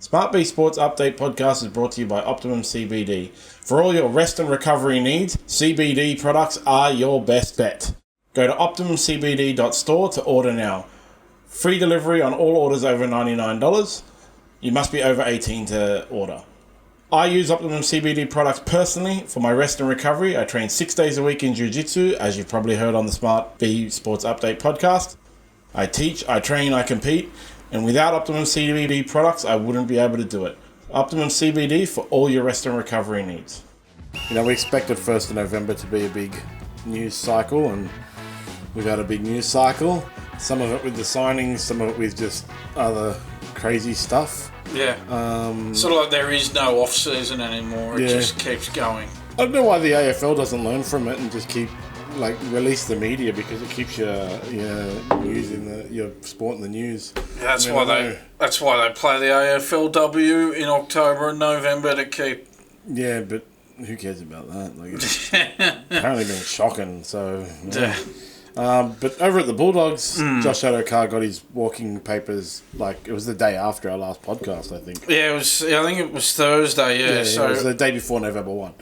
SmartB Sports Update Podcast is brought to you by Optimum CBD. For all your rest and recovery needs, CBD products are your best bet. Go to optimumcbd.store to order now. Free delivery on all orders over $99. You must be over 18 to order. I use Optimum CBD products personally for my rest and recovery. I train 6 days a week in Jiu-Jitsu, as you've probably heard on the SmartB Sports Update Podcast. I teach, I train, I compete. And without Optimum CBD products, I wouldn't be able to do it. Optimum CBD for all your rest and recovery needs. You know, we expected 1st of November to be a big news cycle, and we've had a big news cycle. Some of it with the signings, some of it with just other crazy stuff. Yeah. Sort of like there is no off-season anymore. It just keeps going. I don't know why the AFL doesn't learn from it and just keep... release the media, because it keeps your news in your sport in the news. Yeah, that's why they play the AFLW in October and November to keep. Yeah, but who cares about that? It's apparently been shocking. So, but over at the Bulldogs, Josh Addo-Carr got his walking papers. It was the day after our last podcast, I think. Yeah, it was. I think it was Thursday. Yeah, so it was the day before November 1.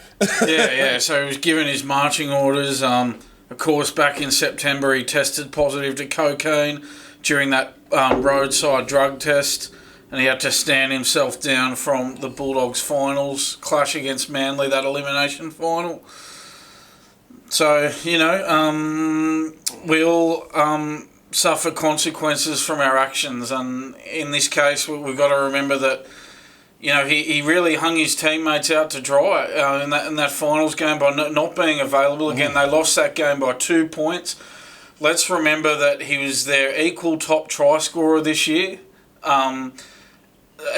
yeah. So he was given his marching orders. Of course, back in September, he tested positive to cocaine during that roadside drug test, and he had to stand himself down from the Bulldogs finals clash against Manly, that elimination final. So, we all suffer consequences from our actions, and in this case, we've got to remember that, he really hung his teammates out to dry in that finals game by not being available. Again, they lost that game by 2 points. Let's remember that he was their equal top try scorer this year.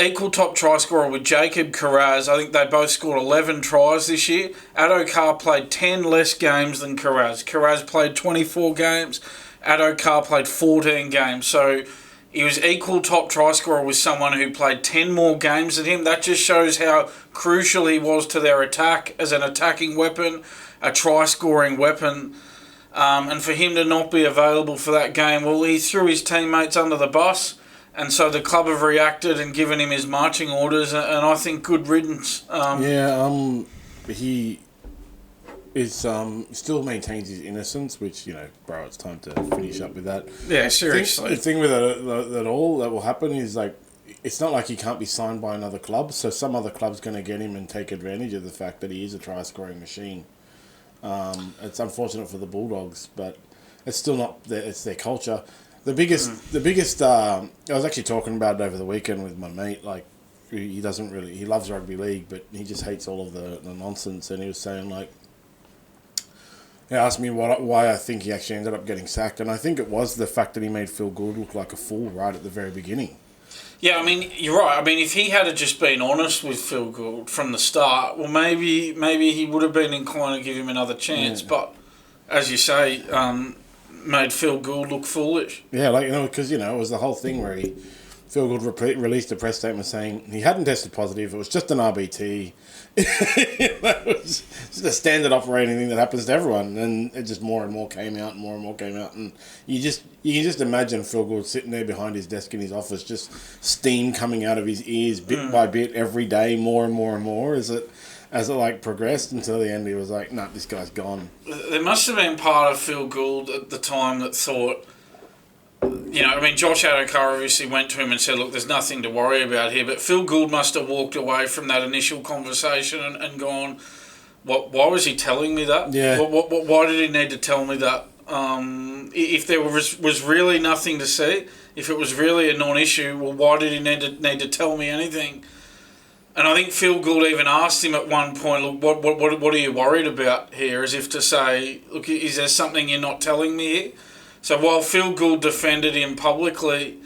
Equal top try scorer with Jacob Kiraz. I think they both scored 11 tries this year. Addo-Carr played 10 less games than Kiraz. Kiraz played 24 games. Addo-Carr played 14 games. So he was equal top try scorer with someone who played 10 more games than him. That just shows how crucial he was to their attack as an attacking weapon, a try-scoring weapon. And for him to not be available for that game, well, he threw his teammates under the bus. And so the club have reacted and given him his marching orders, and I think good riddance. He is still maintains his innocence, which, it's time to finish up with that. Yeah, seriously. The thing with that all that will happen is, it's not like he can't be signed by another club, so some other club's going to get him and take advantage of the fact that he is a try-scoring machine. It's unfortunate for the Bulldogs, but it's still not it's their culture. The biggest. I was actually talking about it over the weekend with my mate. He loves rugby league, but he just hates all of the nonsense. And he was saying, he asked me why I think he actually ended up getting sacked, and I think it was the fact that he made Phil Gould look like a fool right at the very beginning. Yeah, you're right. If he had just been honest with Phil Gould from the start, well, maybe he would have been inclined to give him another chance. Yeah. But as you say, made Phil Gould look foolish. Yeah, because it was the whole thing where Phil Gould released a press statement saying he hadn't tested positive. It was just an RBT. That was just a standard operating thing that happens to everyone, and it just more and more came out, and you can just imagine Phil Gould sitting there behind his desk in his office, just steam coming out of his ears bit by bit every day, more and more and more as it progressed until the end. He was like, "Nah, this guy's gone." There must have been part of Phil Gould at the time that thought, Josh Addo-Carr obviously went to him and said, "Look, there's nothing to worry about here." But Phil Gould must have walked away from that initial conversation and gone, "Why was he telling me that? Yeah. Why did he need to tell me that? If there was really nothing to see, if it was really a non-issue, well, why did he need to tell me anything?" And I think Phil Gould even asked him at one point, "Look, what are you worried about here?" As if to say, "Look, is there something you're not telling me here?" So while Phil Gould defended him publicly,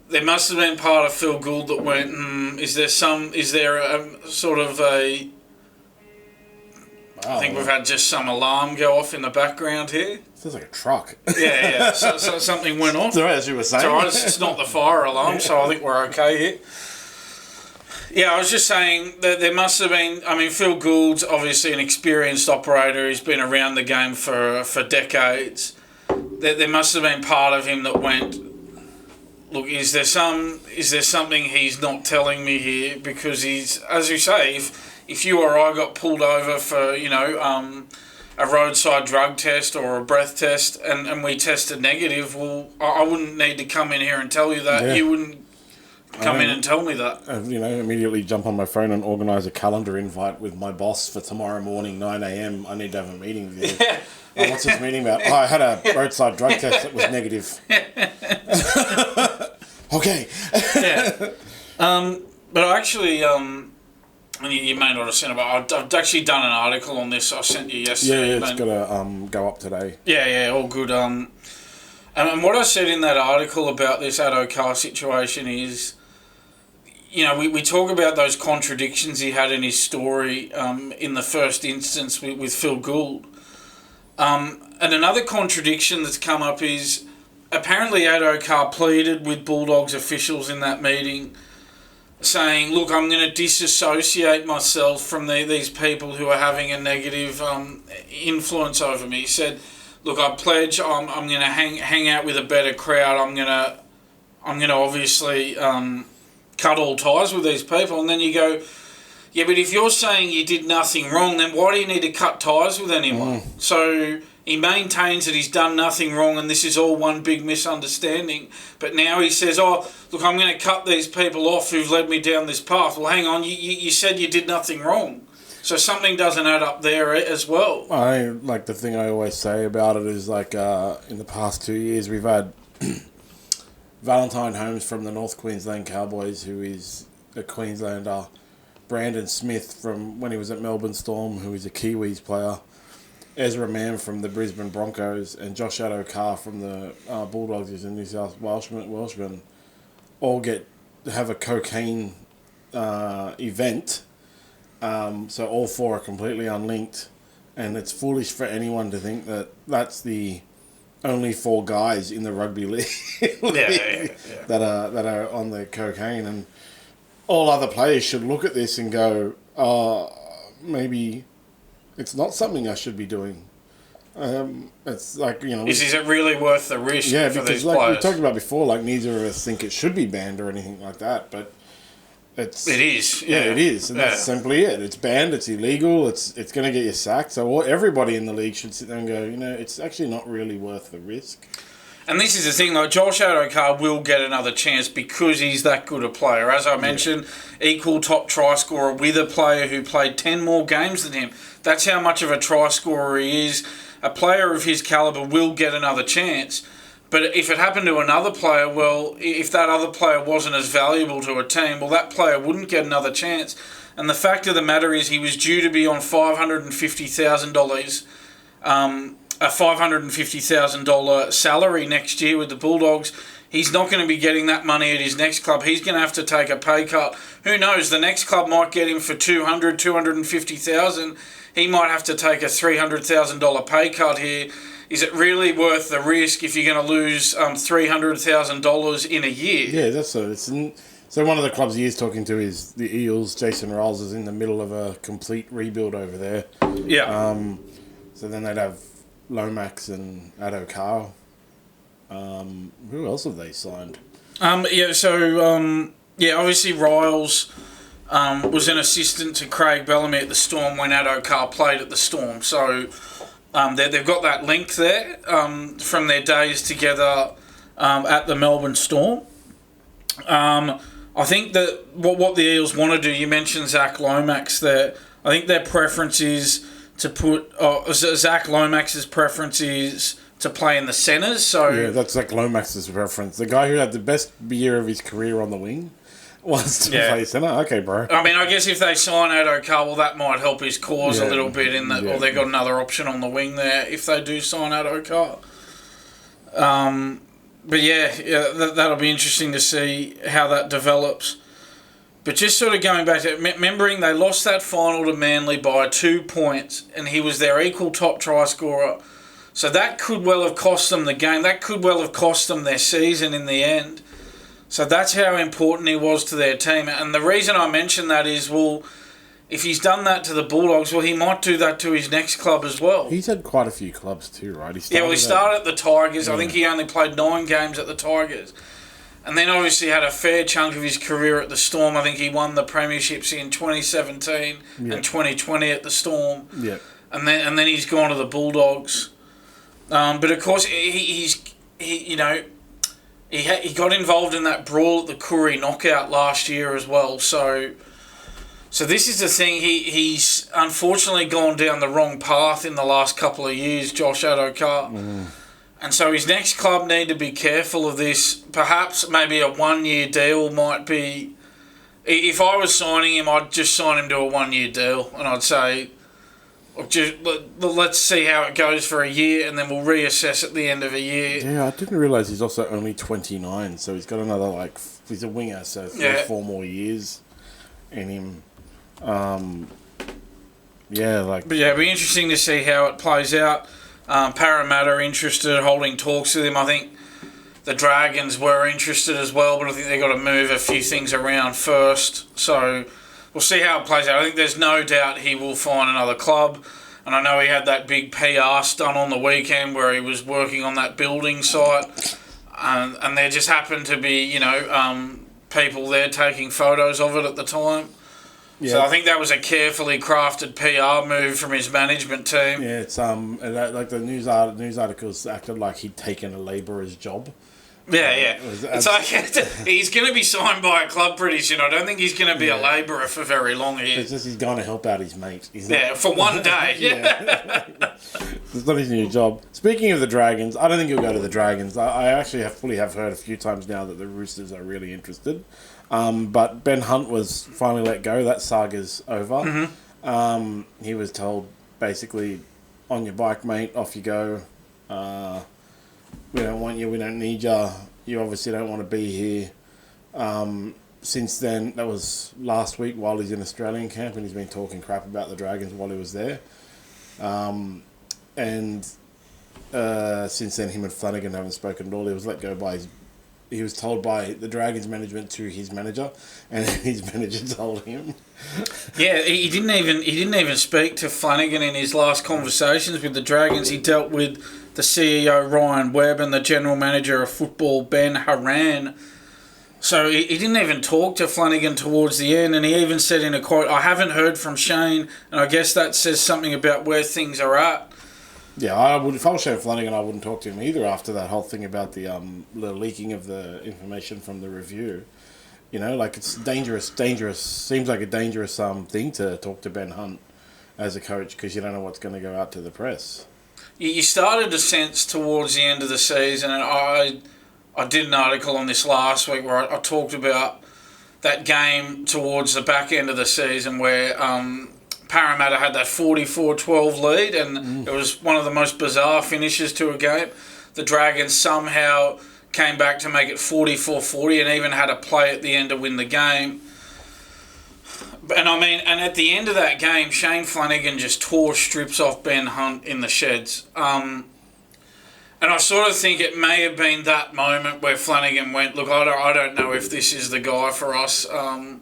there must have been part of Phil Gould that went, is there a sort of a... Wow. I think we've had just some alarm go off in the background here. Sounds like a truck. Yeah. So something went off. Sorry, as you were saying. It's all right, it's not the fire alarm, so I think we're okay here. Yeah, I was just saying that there must have been... Phil Gould's obviously an experienced operator. He's been around the game for decades. There must have been part of him that went, look, is there something he's not telling me here? Because he's, as you say, if you or I got pulled over for, a roadside drug test or a breath test and we tested negative, well, I wouldn't need to come in here and tell you that. Yeah. You wouldn't come in and tell me that. Immediately jump on my phone and organise a calendar invite with my boss for tomorrow morning, 9 a.m. I need to have a meeting with you. Yeah. What's this meeting about? I had a roadside drug test that was negative. Okay. Yeah. But I actually, and you may not have seen it, but I've actually done an article on this I sent you yesterday. Yeah, it's got to go up today. Yeah, all good. And what I said in that article about this Addo-Carr situation is, we talk about those contradictions he had in his story in the first instance with Phil Gould. And another contradiction that's come up is apparently Addo-Carr pleaded with Bulldogs officials in that meeting saying, look, I'm going to disassociate myself from these people who are having a negative influence over me. He said, look, I pledge I'm going to hang out with a better crowd. I'm going to obviously cut all ties with these people. And then you go, yeah, but if you're saying you did nothing wrong, then why do you need to cut ties with anyone? So he maintains that he's done nothing wrong and this is all one big misunderstanding. But now he says, oh, look, I'm going to cut these people off who've led me down this path. Well, hang on, you said you did nothing wrong. So something doesn't add up there as well. The thing I always say about it is in the past 2 years we've had Valentine Holmes from the North Queensland Cowboys, who is a Queenslander, Brandon Smith from when he was at Melbourne Storm, who is a Kiwis player, Ezra Mann from the Brisbane Broncos, and Josh Addo-Carr from the Bulldogs, who's a New South Welshman, all have a cocaine event. So all four are completely unlinked, and it's foolish for anyone to think that that's the only four guys in the rugby league that are on the cocaine, and all other players should look at this and go, maybe it's not something I should be doing. It's is it really worth the risk for these players? We talked about before, neither of us think it should be banned or anything like that, but it is. Yeah, it is, and that's simply it. It's banned. It's illegal. It's going to get you sacked. So everybody in the league should sit there and go, it's actually not really worth the risk. And this is the thing, Josh Addo-Carr will get another chance because he's that good a player. As I mentioned, equal top try scorer with a player who played 10 more games than him. That's how much of a try scorer he is. A player of his calibre will get another chance. But if it happened to another player, well, if that other player wasn't as valuable to a team, well, that player wouldn't get another chance. And the fact of the matter is he was due to be on $550,000, a $550,000 salary next year with the Bulldogs. He's not going to be getting that money at his next club. He's going to have to take a pay cut. Who knows? The next club might get him for $250,000. He might have to take a $300,000 pay cut here. Is it really worth the risk if you're going to lose $300,000 in a year? Yeah, that's so. So one of the clubs he is talking to is the Eels. Jason Riles is in the middle of a complete rebuild over there. Yeah. So then they'd have Lomax and Addo-Carr. Who else have they signed? Obviously Riles was an assistant to Craig Bellamy at the Storm when Addo-Carr played at the Storm. So they've got that link there from their days together at the Melbourne Storm. I think that what the Eels want to do, you mentioned Zach Lomax there, I think their preference is to put... Zach Lomax's preference is to play in the centres. So yeah, that's Zach Lomax's preference. The guy who had the best year of his career on the wing wants to play centre. Okay, bro. I mean, I guess if they sign Addo-Carr, well, that might help his cause a little bit in that, or they've got another option on the wing there if they do sign Addo-Carr. That'll be interesting to see how that develops. But just sort of going back to remembering they lost that final to Manly by 2 points, and he was their equal top try scorer. So that could well have cost them the game. That could well have cost them their season in the end. So that's how important he was to their team. And the reason I mention that is, well, if he's done that to the Bulldogs, well, he might do that to his next club as well. He's had quite a few clubs too, right? He started at the Tigers. Yeah. I think he only played 9 games at the Tigers. And then obviously had a fair chunk of his career at the Storm. I think he won the premierships in 2017 and 2020 at the Storm. Yeah. And then he's gone to the Bulldogs. But of course he got involved in that brawl at the Koori knockout last year as well. So this is the thing. He's unfortunately gone down the wrong path in the last couple of years, Josh Addo-Carr. And so his next club need to be careful of this. Perhaps maybe a 1-year deal might be... If I was signing him, I'd just sign him to a 1-year deal. And I'd say, let's see how it goes for a year and then we'll reassess at the end of a year. Yeah, I didn't realise he's also only 29. So he's got another, he's a winger, so 4 more years in him. But yeah, it'll be interesting to see how it plays out. Parramatta are interested, holding talks with him. I think the Dragons were interested as well, but I think they've got to move a few things around first. So we'll see how it plays out. I think there's no doubt he will find another club. And I know he had that big PR stunt on the weekend where he was working on that building site. And there just happened to be, people there taking photos of it at the time. Yeah. So I think that was a carefully crafted PR move from his management team. Yeah, it's the news articles acted like he'd taken a labourer's job. Yeah. It's like he's going to be signed by a club pretty soon. I don't think he's going to be a labourer for very long here. It's just he's going to help out his mate. For one day. It's not his new job. Speaking of the Dragons, I don't think he'll go to the Dragons. I actually have heard a few times now that the Roosters are really interested. But Ben Hunt was finally let go. That saga's over. He was told, basically, on your bike, mate, off you go. We don't want you, we don't need you. You obviously don't want to be here. Since then, that was last week while he's in Australian camp, and he's been talking crap about the Dragons while he was there. Since then, him and Flanagan haven't spoken at all. He was let go he was told by the Dragons management to his manager, and his manager told him. Yeah, he didn't even speak to Flanagan in his last conversations with the Dragons. He dealt with the CEO Ryan Webb and the general manager of football Ben Haran. So he didn't even talk to Flanagan towards the end, and he even said in a quote, "I haven't heard from Shane," and I guess that says something about where things are at. Yeah, if I was Shane Flanagan, I wouldn't talk to him either after that whole thing about the leaking of the information from the review. It's dangerous. Seems like a dangerous thing to talk to Ben Hunt as a coach because you don't know what's going to go out to the press. You started to sense towards the end of the season, and I did an article on this last week where I talked about that game towards the back end of the season where Parramatta had that 44-12 lead, and it was one of the most bizarre finishes to a game. The Dragons somehow came back to make it 44-40 and even had a play at the end to win the game. And at the end of that game, Shane Flanagan just tore strips off Ben Hunt in the sheds. And I sort of think it may have been that moment where Flanagan went, look, I don't know if this is the guy for us. And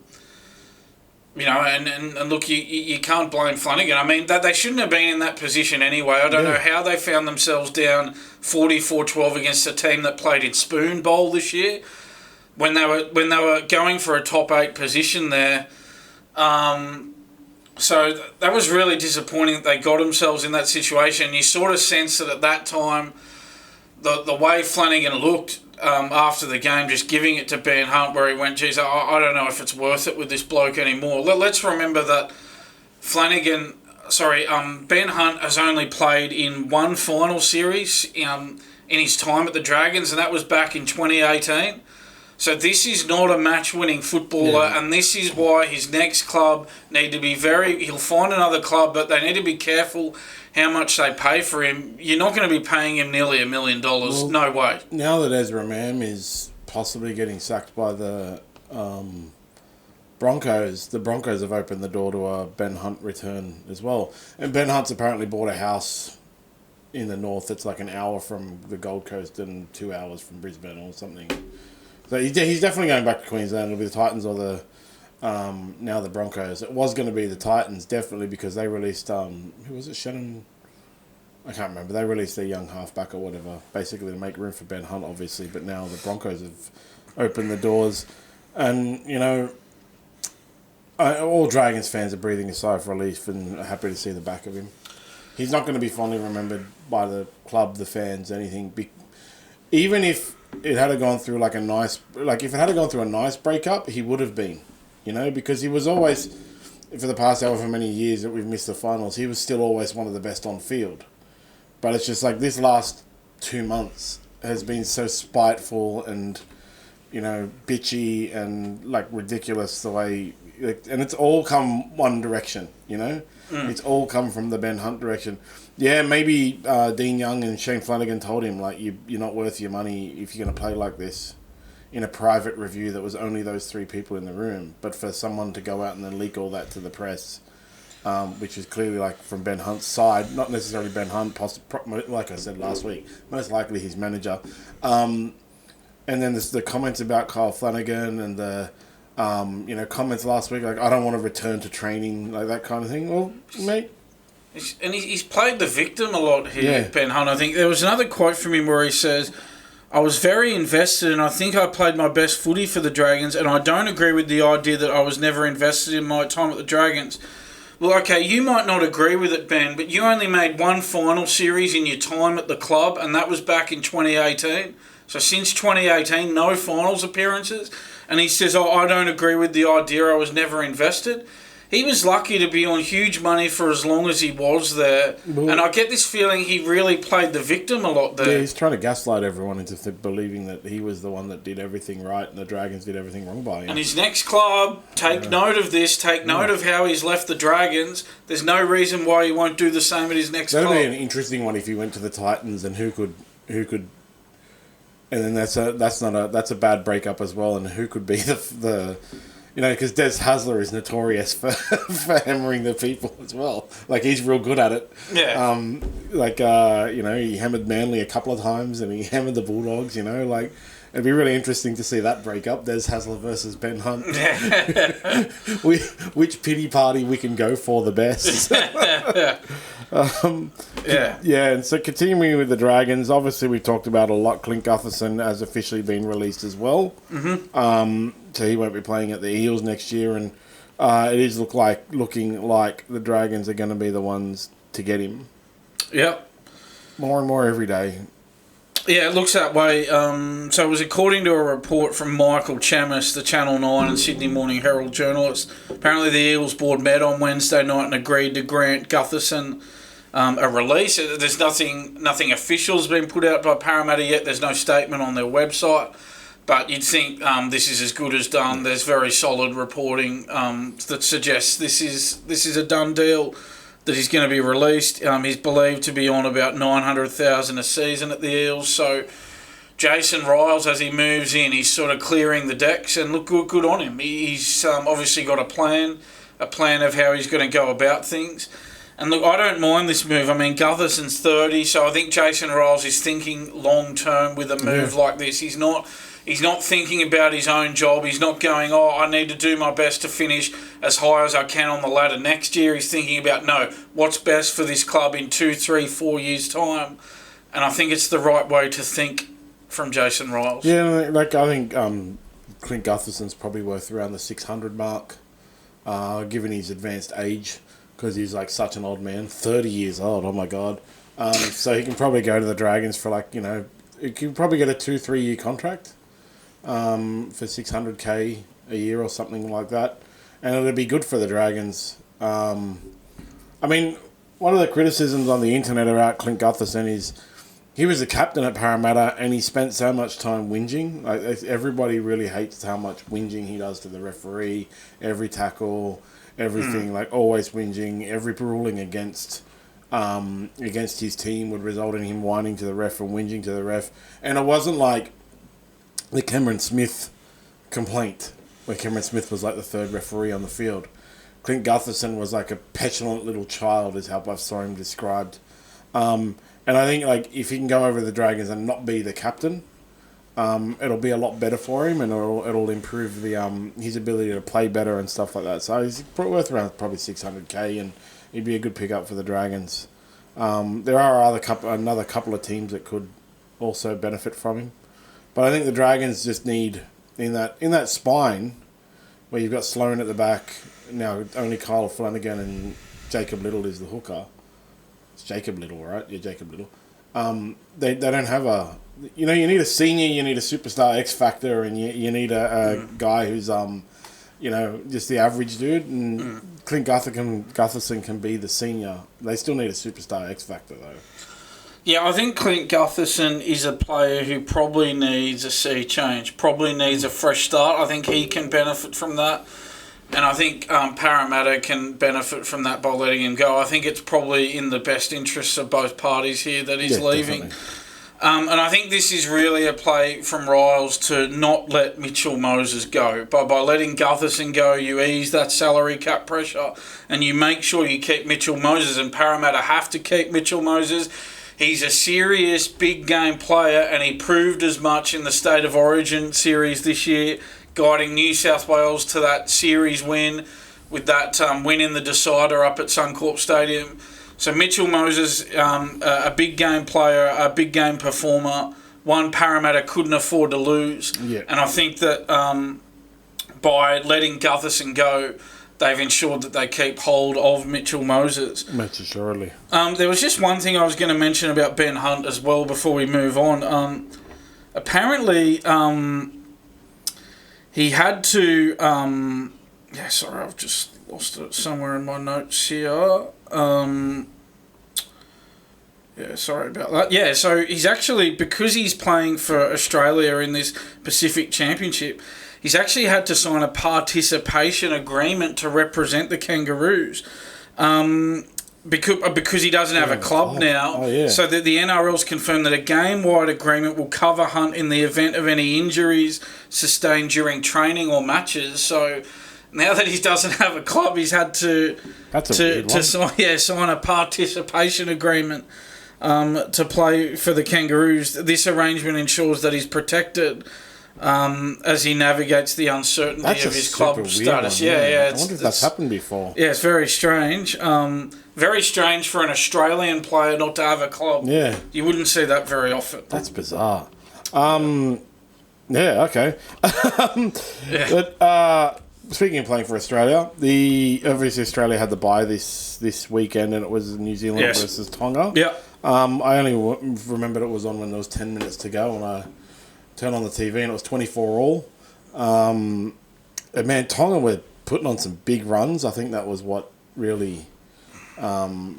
look, you can't blame Flanagan. I mean, that they shouldn't have been in that position anyway. I don't know how they found themselves down 44-12 against a team that played in Spoon Bowl this year when they were going for a top 8 position there. So that was really disappointing that they got themselves in that situation. You sort of sense that at that time, the way Flanagan looked after the game, just giving it to Ben Hunt where he went, geez, I don't know if it's worth it with this bloke anymore. Let's remember that Ben Hunt has only played in one final series in his time at the Dragons, and that was back in 2018. So this is not a match-winning footballer, and this is why his next club need to be he'll find another club, but they need to be careful how much they pay for him. You're not going to be paying him nearly $1 million. Well, no way. Now that Ezra Mam is possibly getting sacked by the Broncos, the Broncos have opened the door to a Ben Hunt return as well. And Ben Hunt's apparently bought a house in the north that's like an hour from the Gold Coast and 2 hours from Brisbane or something. So he's definitely going back to Queensland. It'll be the Titans or now the Broncos. It was going to be the Titans, definitely, because they released, who was it, Shannon? I can't remember. They released their young halfback or whatever, basically to make room for Ben Hunt, obviously. But now the Broncos have open the doors. And, you know, all Dragons fans are breathing a sigh of relief and are happy to see the back of him. He's not going to be fondly remembered by the club, the fans, anything. Even if it had gone through if it had gone through a nice breakup, he would have been, you know, because he was always, for the past however many years that we've missed the finals, he was still always one of the best on field. But it's just like this last 2 months has been so spiteful and, you know, bitchy and like ridiculous the way, and it's all come one direction, you know. It's all come from the Ben Hunt direction. Yeah, maybe Dean Young and Shane Flanagan told him, like, you're not worth your money if you're going to play like this, in a private review that was only those 3 people in the room. But for someone to go out and then leak all that to the press, which is clearly like from Ben Hunt's side, not necessarily Ben Hunt, like I said last week, most likely his manager. And then there's the comments about Kyle Flanagan and the comments last week, like, I don't want to return to training, like that kind of thing. Well, mate. And he's played the victim a lot here, Ben Hunt. I think there was another quote from him where he says, I was very invested and I think I played my best footy for the Dragons, and I don't agree with the idea that I was never invested in my time at the Dragons. Well, okay, you might not agree with it, Ben, but you only made 1 final series in your time at the club, and that was back in 2018. So since 2018, no finals appearances. And he says, I don't agree with the idea, I was never invested. He was lucky to be on huge money for as long as he was there. Well, and I get this feeling he really played the victim a lot there. Yeah, he's trying to gaslight everyone into believing that he was the one that did everything right and the Dragons did everything wrong by him. And his next club, take note of this, take note of how he's left the Dragons. There's no reason why he won't do the same at his next club. That'd be an interesting one if he went to the Titans, and who could and then that's a bad breakup as well, and who could be the you know, because Des Hasler is notorious for hammering the people as well. Like, he's real good at it. Yeah. He hammered Manly a couple of times, and he hammered the Bulldogs, you know. Like, it'd be really interesting to see that breakup, Des Hasler versus Ben Hunt. Which pity party we can go for the best. And so continuing with the Dragons, obviously we talked about a lot. Clint Gutherson has officially been released as well. So he won't be playing at the Eels next year, and it is looking like the Dragons are going to be the ones to get him. Yep. More and more every day. Yeah, it looks that way. So it was according to a report from Michael Chammas, the Channel 9 and Sydney Morning Herald journalist. Apparently the Eels board met on Wednesday night and agreed to grant Gutherson a release. There's nothing official has been put out by Parramatta yet. There's no statement on their website. But you'd think this is as good as done. There's very solid reporting that suggests this is a done deal, that he's going to be released. He's believed to be on about $900,000 a season at the Eels. So Jason Riles, as he moves in, he's sort of clearing the decks, and look good on him. He's obviously got a plan of how he's going to go about things. And look, I don't mind this move. I mean, Gutherson's 30, so I think Jason Riles is thinking long term with a move like this. He's not thinking about his own job. He's not going, I need to do my best to finish as high as I can on the ladder next year. He's thinking about, no, what's best for this club in 2, 3, 4 years' time. And I think it's the right way to think from Jason Riles. Yeah, like I think Clint Gutherson's probably worth around the 600 mark, given his advanced age, because he's like such an old man, 30 years old, oh my God. So he can probably go to the Dragons for he can probably get a 2-3 year contract. For $600K a year or something like that, and it'll be good for the Dragons. I mean, one of the criticisms on the internet about Clint Gutherson is he was the captain at Parramatta and he spent so much time whinging. Like, everybody really hates how much whinging he does to the referee, every tackle, everything, like always whinging. Every ruling against his team would result in him whining to the ref and whinging to the ref, and it wasn't like the Cameron Smith complaint, where Cameron Smith was like the third referee on the field. Clint Gutherson was like a petulant little child, is how I saw him described. And I think if he can go over the Dragons and not be the captain, it'll be a lot better for him, and it'll improve his ability to play better and stuff like that. So he's worth around probably $600K, and he'd be a good pickup for the Dragons. There are another couple of teams that could also benefit from him. But I think the Dragons just need in that spine where you've got Sloan at the back. Now only Kyle Flanagan and Jacob Little is the hooker. It's Jacob Little, right? Yeah, Jacob Little. They don't have a... You need a senior, you need a superstar X Factor, and you need a guy who's, just the average dude. And Clint Gutherson can be the senior. They still need a superstar X Factor, though. Yeah, I think Clint Gutherson is a player who probably needs a sea change, probably needs a fresh start. I think he can benefit from that. And I think Parramatta can benefit from that by letting him go. I think it's probably in the best interests of both parties here that he's leaving. And I think this is really a play from Riles to not let Mitchell Moses go. By letting Gutherson go, you ease that salary cap pressure and you make sure you keep Mitchell Moses, and Parramatta have to keep Mitchell Moses. He's a serious big game player, and he proved as much in the State of Origin series this year, guiding New South Wales to that series win with that win in the decider up at Suncorp Stadium. So Mitchell Moses, a big game player, a big game performer, one Parramatta couldn't afford to lose. Yeah. And I think that by letting Gutherson go, they've ensured that they keep hold of Mitchell Moses. Most assuredly. There was just one thing I was going to mention about Ben Hunt as well before we move on. Apparently, he had to... sorry, I've just lost it somewhere in my notes here. Sorry about that. Yeah, so he's actually, because he's playing for Australia in this Pacific Championship, he's actually had to sign a participation agreement to represent the Kangaroos. Because he doesn't have a club now. Oh, yeah. So that the NRL's confirmed that a game-wide agreement will cover Hunt in the event of any injuries sustained during training or matches. So now that he doesn't have a club, he's had to sign a participation agreement to play for the Kangaroos. This arrangement ensures that he's protected as he navigates the uncertainty of his club status. I wonder if that's happened before. Yeah, it's very strange. Very strange for an Australian player not to have a club. Yeah. You wouldn't see that very often. That's bizarre. Okay. But speaking of playing for Australia, obviously Australia had the bye this weekend, and it was New Zealand versus Tonga. Yeah. I only remembered it was on when there was 10 minutes to go, and I turned on the TV and it was 24 all. And man, Tonga were putting on some big runs. I think that was what really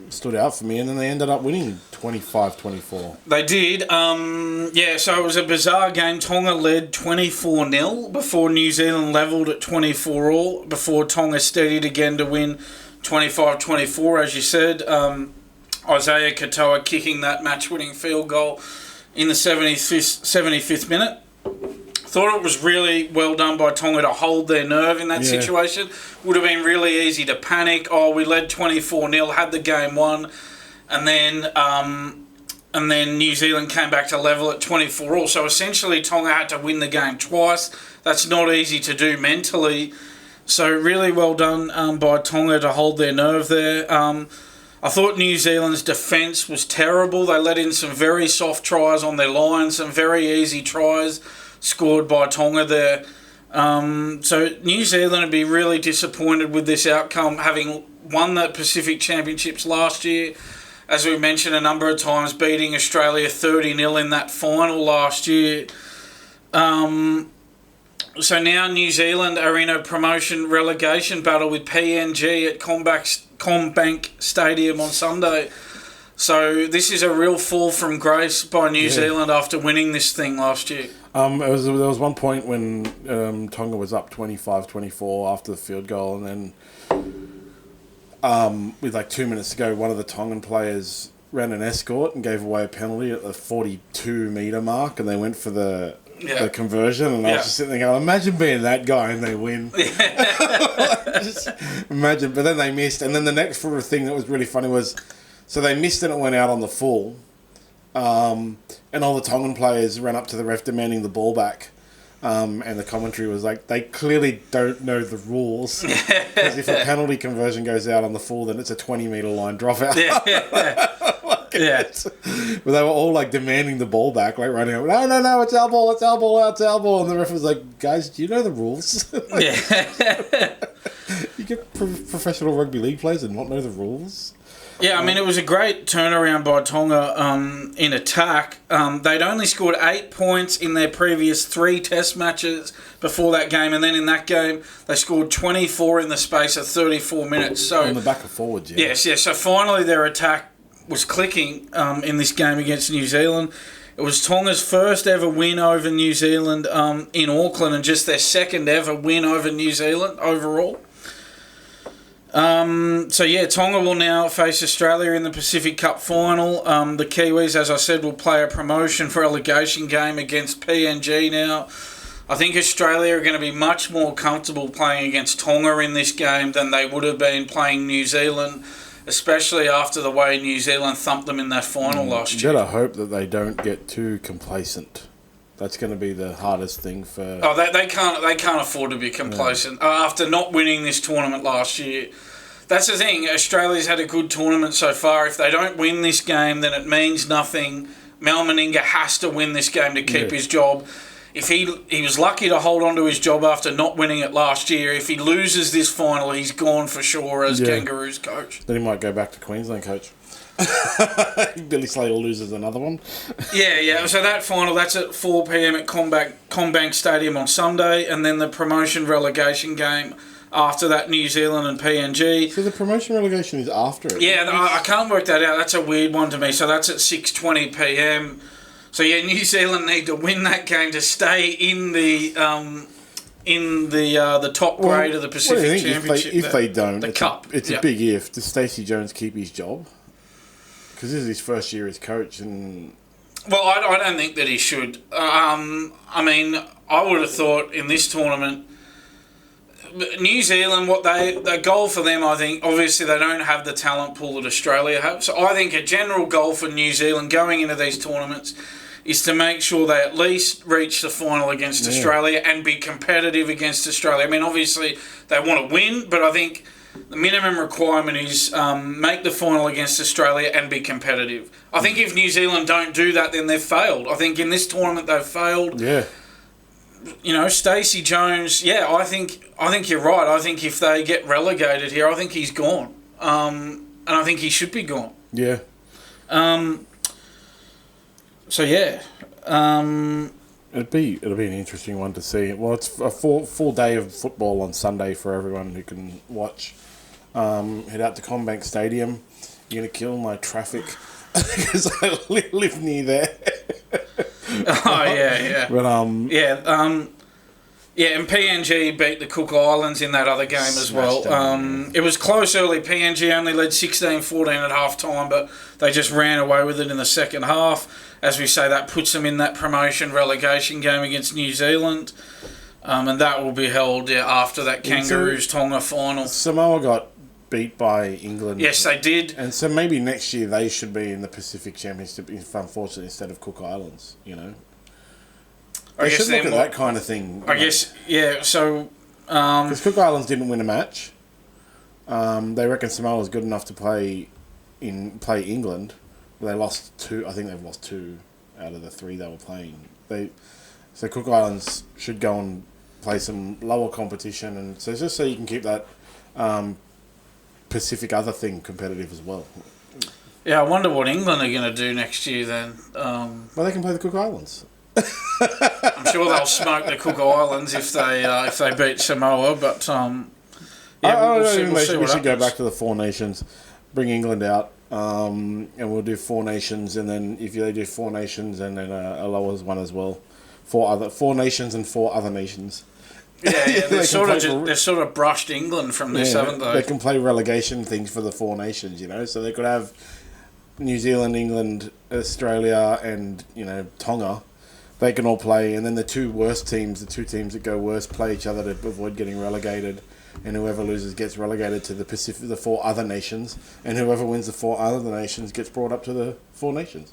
stood out for me, and then they ended up winning 25-24. They did. So it was a bizarre game. Tonga led 24-0 before New Zealand levelled at 24 all, before Tonga steadied again to win 25-24, as you said. Isaiah Katoa kicking that match-winning field goal in the 75th minute. Thought it was really well done by Tonga to hold their nerve in that situation. Would have been really easy to panic. We led 24-0, had the game won, and then New Zealand came back to level at 24 all. So essentially Tonga had to win the game twice. That's not easy to do mentally. So really well done by Tonga to hold their nerve there. I thought New Zealand's defence was terrible. They let in some very soft tries on their line, some very easy tries scored by Tonga there. So New Zealand would be really disappointed with this outcome, having won the Pacific Championships last year. As we mentioned a number of times, beating Australia 30-0 in that final last year. So now New Zealand are in a promotion relegation battle with PNG at CommBank Stadium on Sunday. So this is a real fall from grace by New Zealand after winning this thing last year. There was one point when Tonga was up 25-24 after the field goal, and then with like 2 minutes to go, one of the Tongan players ran an escort and gave away a penalty at the 42-metre mark, and they went for the conversion, and I was just sitting there going, imagine being that guy and they win. Just imagine. But then they missed, and then the next sort of thing that was really funny was, so they missed and it went out on the full, and all the Tongan players ran up to the ref demanding the ball back, and the commentary was like, they clearly don't know the rules, because if a penalty conversion goes out on the full, then it's a 20-metre line dropout. Yeah. But they were all like demanding the ball back, like running out. No, it's our ball, it's our ball, it's our ball. And the ref was like, guys, do you know the rules? Yeah. You get professional rugby league players and not know the rules? Yeah, I mean, it was a great turnaround by Tonga in attack. They'd only scored 8 points in their previous 3 test matches before that game, and then in that game, they scored 24 in the space of 34 minutes. So on the back of forwards, yeah. Yes. So finally their attack was clicking in this game against New Zealand. It was Tonga's first ever win over New Zealand in Auckland, and just their second ever win over New Zealand overall. Tonga will now face Australia in the Pacific Cup final. The Kiwis, as I said, will play a promotion relegation game against PNG now. I think Australia are going to be much more comfortable playing against Tonga in this game than they would have been playing New Zealand, especially after the way New Zealand thumped them in that final last year. You gotta hope that they don't get too complacent. That's going to be the hardest thing for... Oh, they can't afford to be complacent. After not winning this tournament last year. That's the thing. Australia's had a good tournament so far. If they don't win this game, then it means nothing. Mal Meninga has to win this game to keep his job. If he was lucky to hold on to his job after not winning it last year, if he loses this final, he's gone for sure as Kangaroos coach. Then he might go back to Queensland coach. Billy Slater loses another one. Yeah. So that final, that's at 4 p.m. at Combank Stadium on Sunday, and then the promotion relegation game after that, New Zealand and PNG. So the promotion relegation is after it? Yeah, I can't work that out. That's a weird one to me. So that's at 6:20 p.m. So New Zealand need to win that game to stay in the top grade of the Pacific Championship. If they don't, the cup. It's a big if. Does Stacey Jones keep his job? Because this is his first year as coach, and well, I don't think that he should. I mean, I would have thought in this tournament, New Zealand, the goal for them, I think, obviously they don't have the talent pool that Australia have. So I think a general goal for New Zealand going into these tournaments is to make sure they at least reach the final against Australia and be competitive against Australia. I mean, obviously they want to win, but I think the minimum requirement is make the final against Australia and be competitive. I think if New Zealand don't do that, then they've failed. I think in this tournament they've failed. Yeah. Stacey Jones, I think you're right. I think if they get relegated here, I think he's gone. And I think he should be gone. Yeah. It'd be an interesting one to see. Well, it's a full day of football on Sunday for everyone who can watch. Head out to Combank Stadium. You're going to kill my traffic because I live near there. Oh, yeah. But, and PNG beat the Cook Islands in that other game as well. It was close early. PNG only led 16-14 at half-time, but they just ran away with it in the second half. As we say, that puts them in that promotion relegation game against New Zealand. And that will be held after that Kangaroos-Tonga final. Samoa got beat by England. Yes, they did. And so maybe next year they should be in the Pacific Championship, unfortunately, instead of Cook Islands, They should look at that kind of thing. I guess, yeah, so... Because Cook Islands didn't win a match. They reckon Samoa's good enough to play England. They lost 2. I think they've lost 2 out of the 3 they were playing. So Cook Islands should go and play some lower competition, and so just so you can keep that Pacific other thing competitive as well. Yeah, I wonder what England are going to do next year then. Well, they can play the Cook Islands. I'm sure they'll smoke the Cook Islands if they beat Samoa, but we should go back to the 4 nations, bring England out, and we'll do 4 nations, and then if they do 4 nations and then a lower one as well, 4 nations and 4 other nations. Yeah, they've sort of brushed England from this, haven't they? They can play relegation things for the 4 nations, so they could have New Zealand, England, Australia, and Tonga. They can all play, and then the 2 worst teams, the 2 teams that go worst, play each other to avoid getting relegated, and whoever loses gets relegated to the 4 other nations, and whoever wins the 4 other nations gets brought up to the 4 nations.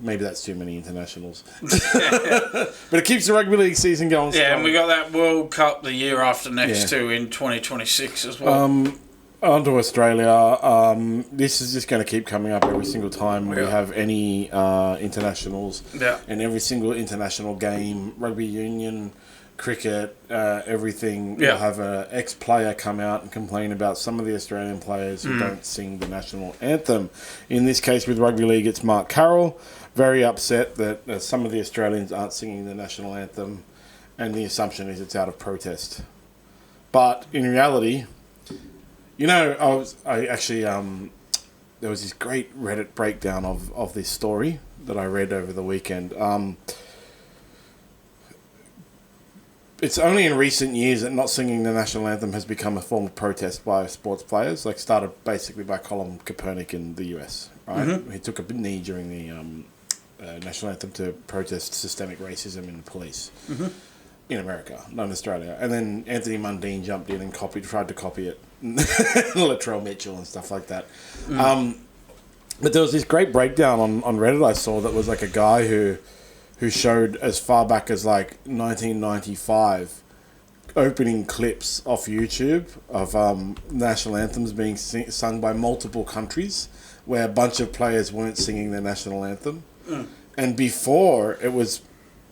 Maybe that's too many internationals. But it keeps the rugby league season going strong. Yeah, and we got that World Cup the year after next too in 2026 as well. On to Australia. This is just going to keep coming up every single time we have any internationals. Yeah. And every single international game, rugby union, cricket, everything, will have an ex-player come out and complain about some of the Australian players who don't sing the national anthem. In this case, with rugby league, it's Mark Carroll, very upset that some of the Australians aren't singing the national anthem, and the assumption is it's out of protest. But in reality, you know, there was this great Reddit breakdown of this story that I read over the weekend. It's only in recent years that not singing the national anthem has become a form of protest by sports players, like started basically by Colin Kaepernick in the US, right? Mm-hmm. He took a knee during the national anthem to protest systemic racism in the police. Mm-hmm. In America, not in Australia. And then Anthony Mundine jumped in and tried to copy it. Latrell Mitchell and stuff like that. But there was this great breakdown on Reddit I saw that was like a guy who showed as far back as like 1995 opening clips off YouTube of national anthems being sung by multiple countries where a bunch of players weren't singing their national anthem. And before, it was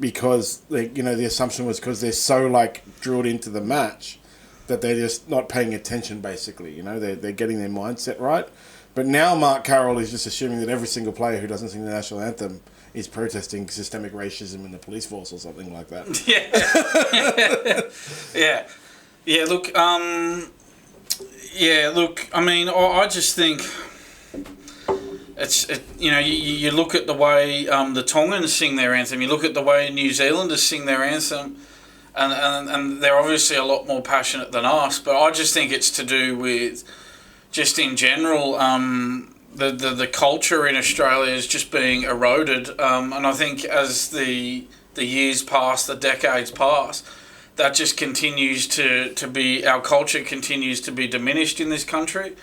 because the assumption was because they're so like drilled into the match that they're just not paying attention. Basically, they're getting their mindset right. But now Mark Carroll is just assuming that every single player who doesn't sing the national anthem is protesting systemic racism in the police force or something like that. Yeah. Look. I mean, I just think. You look at the way the Tongans sing their anthem. You look at the way New Zealanders sing their anthem, and they're obviously a lot more passionate than us. But I just think it's to do with, just in general, the culture in Australia is just being eroded. And I think as the years pass, the decades pass, that just continues to be, our culture continues to be diminished in this country.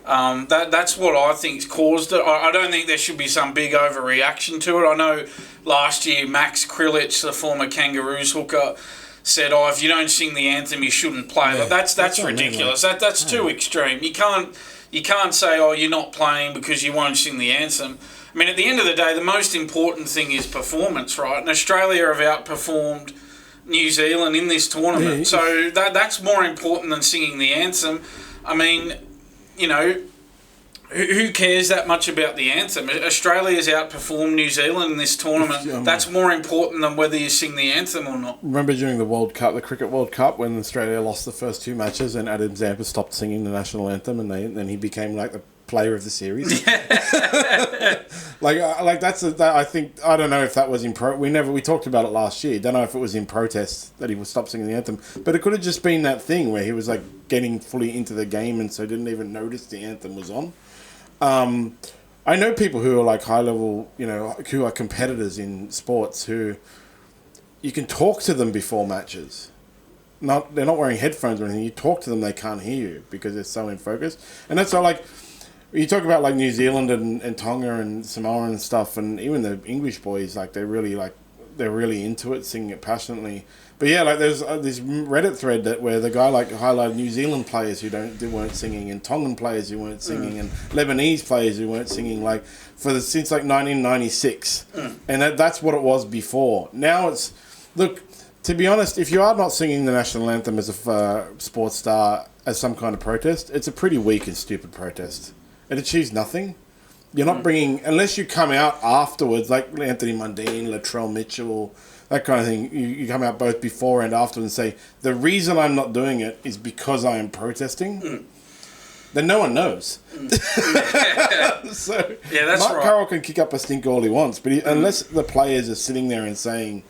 That's what I think's caused it. I don't think there should be some big overreaction to it. I know last year Max Krilich, the former Kangaroos hooker, said, if you don't sing the anthem, you shouldn't play. Yeah, that's ridiculous. That's too extreme. You can't say, you're not playing because you won't sing the anthem. I mean, at the end of the day, the most important thing is performance, right? And Australia have outperformed New Zealand in this tournament. Yeah, so that's more important than singing the anthem. I mean, who cares that much about the anthem? Australia's outperformed New Zealand in this tournament. That's more important than whether you sing the anthem or not. Remember during the World Cup, the Cricket World Cup, when Australia lost the first two matches and Adam Zampa stopped singing the national anthem and then he became like the player of the series. I think, I don't know if that was we talked about it last year. Don't know if it was in protest that he would stop singing the anthem, but it could have just been that thing where he was like getting fully into the game and so didn't even notice the anthem was on. I know people who are like high level, who are competitors in sports who you can talk to them before matches. They're not wearing headphones or anything. You talk to them, they can't hear you because they're so in focus. And that's all like, you talk about like New Zealand and Tonga and Samoa and stuff, and even the English boys, they're really into it, singing it passionately. But yeah, there's this Reddit thread where the guy highlighted New Zealand players who weren't singing, and Tongan players who weren't singing, and Lebanese players who weren't singing since 1996, and that's what it was before. Now it's to be honest, if you are not singing the national anthem as a sports star as some kind of protest, it's a pretty weak and stupid protest. It achieves nothing. You're not bringing, unless you come out afterwards, like Anthony Mundine, Latrell Mitchell, that kind of thing. You come out both before and after and say, the reason I'm not doing it is because I am protesting. Then no one knows. So yeah, that's Mark right. Carroll can kick up a stink all he wants, but unless the players are sitting there and saying,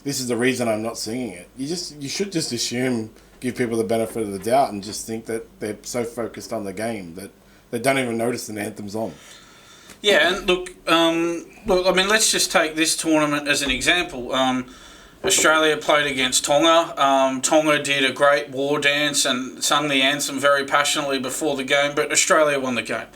this is the reason I'm not singing it, you should just assume, give people the benefit of the doubt and just think that they're so focused on the game that they don't even notice the anthem's on. Yeah, and look, I mean, let's just take this tournament as an example. Australia played against Tonga. Tonga did a great war dance and sung the anthem very passionately before the game, but Australia won the game.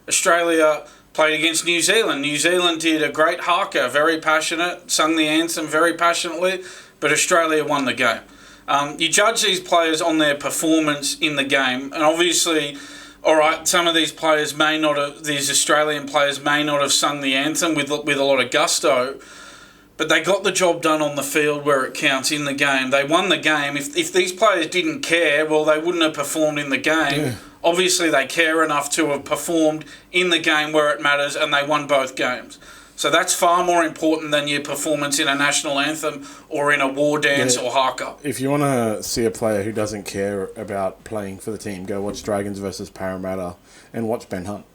Australia played against New Zealand. New Zealand did a great haka, very passionate, sung the anthem very passionately, but Australia won the game. You judge these players on their performance in the game, and obviously all right, some of these players may not have, these Australian players may not have sung the anthem with a lot of gusto, but they got the job done on the field where it counts in the game. They won the game. If these players didn't care, well, they wouldn't have performed in the game. Yeah. Obviously, they care enough to have performed in the game where it matters, and they won both games. So that's far more important than your performance in a national anthem or in a war dance or haka. If you want to see a player who doesn't care about playing for the team, go watch Dragons versus Parramatta and watch Ben Hunt.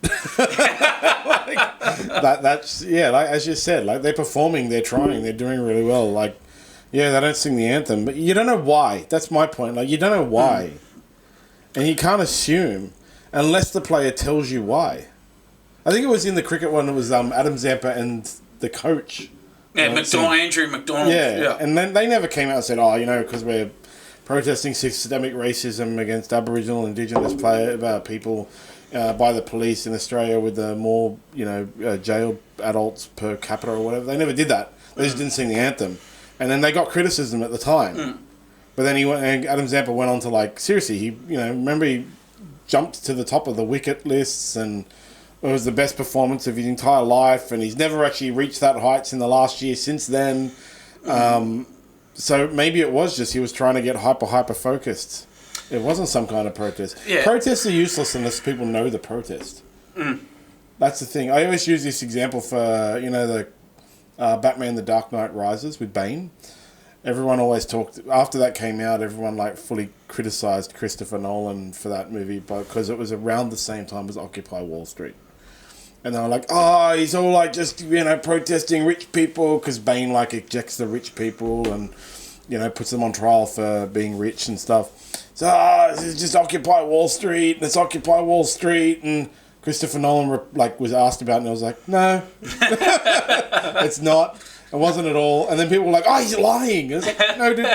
That's as you said, like they're performing, they're trying, they're doing really well. Like, yeah, they don't sing the anthem, but you don't know why. That's my point. Like, you don't know why, and you can't assume unless the player tells you why. I think it was in the cricket one. It was Adam Zampa and the coach. Yeah, Andrew McDonald. Yeah, and then they never came out and said, because we're protesting systemic racism against Aboriginal and Indigenous people by the police in Australia with the more, jail adults per capita or whatever. They never did that. They just didn't sing the anthem. And then they got criticism at the time. But then Adam Zampa went on to, seriously, he jumped to the top of the wicket lists and it was the best performance of his entire life, and he's never actually reached that heights in the last year since then. So maybe it was just he was trying to get hyper focused. It wasn't some kind of protest. Yeah. Protests are useless unless people know the protest. That's the thing. I always use this example for, the Batman The Dark Knight Rises with Bane. Everyone always talked... After that came out, everyone fully criticised Christopher Nolan for that movie because it was around the same time as Occupy Wall Street. And they were like, he's all just, protesting rich people because Bane ejects the rich people and, puts them on trial for being rich and stuff. So, it's just Occupy Wall Street and it's Occupy Wall Street. And Christopher Nolan was asked about it and I was like, no, it's not. It wasn't at all. And then people were like, he's lying. And it's like, no, dude,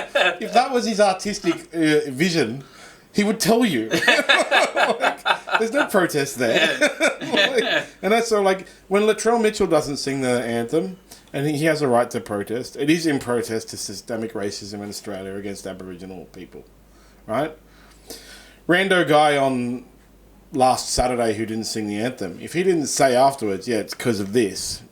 if that was his artistic vision, he would tell you. There's no protest there. And that's so, when Latrell Mitchell doesn't sing the anthem, and he has a right to protest, it is in protest to systemic racism in Australia against Aboriginal people, right? Rando guy on last Saturday who didn't sing the anthem, if he didn't say afterwards, it's because of this,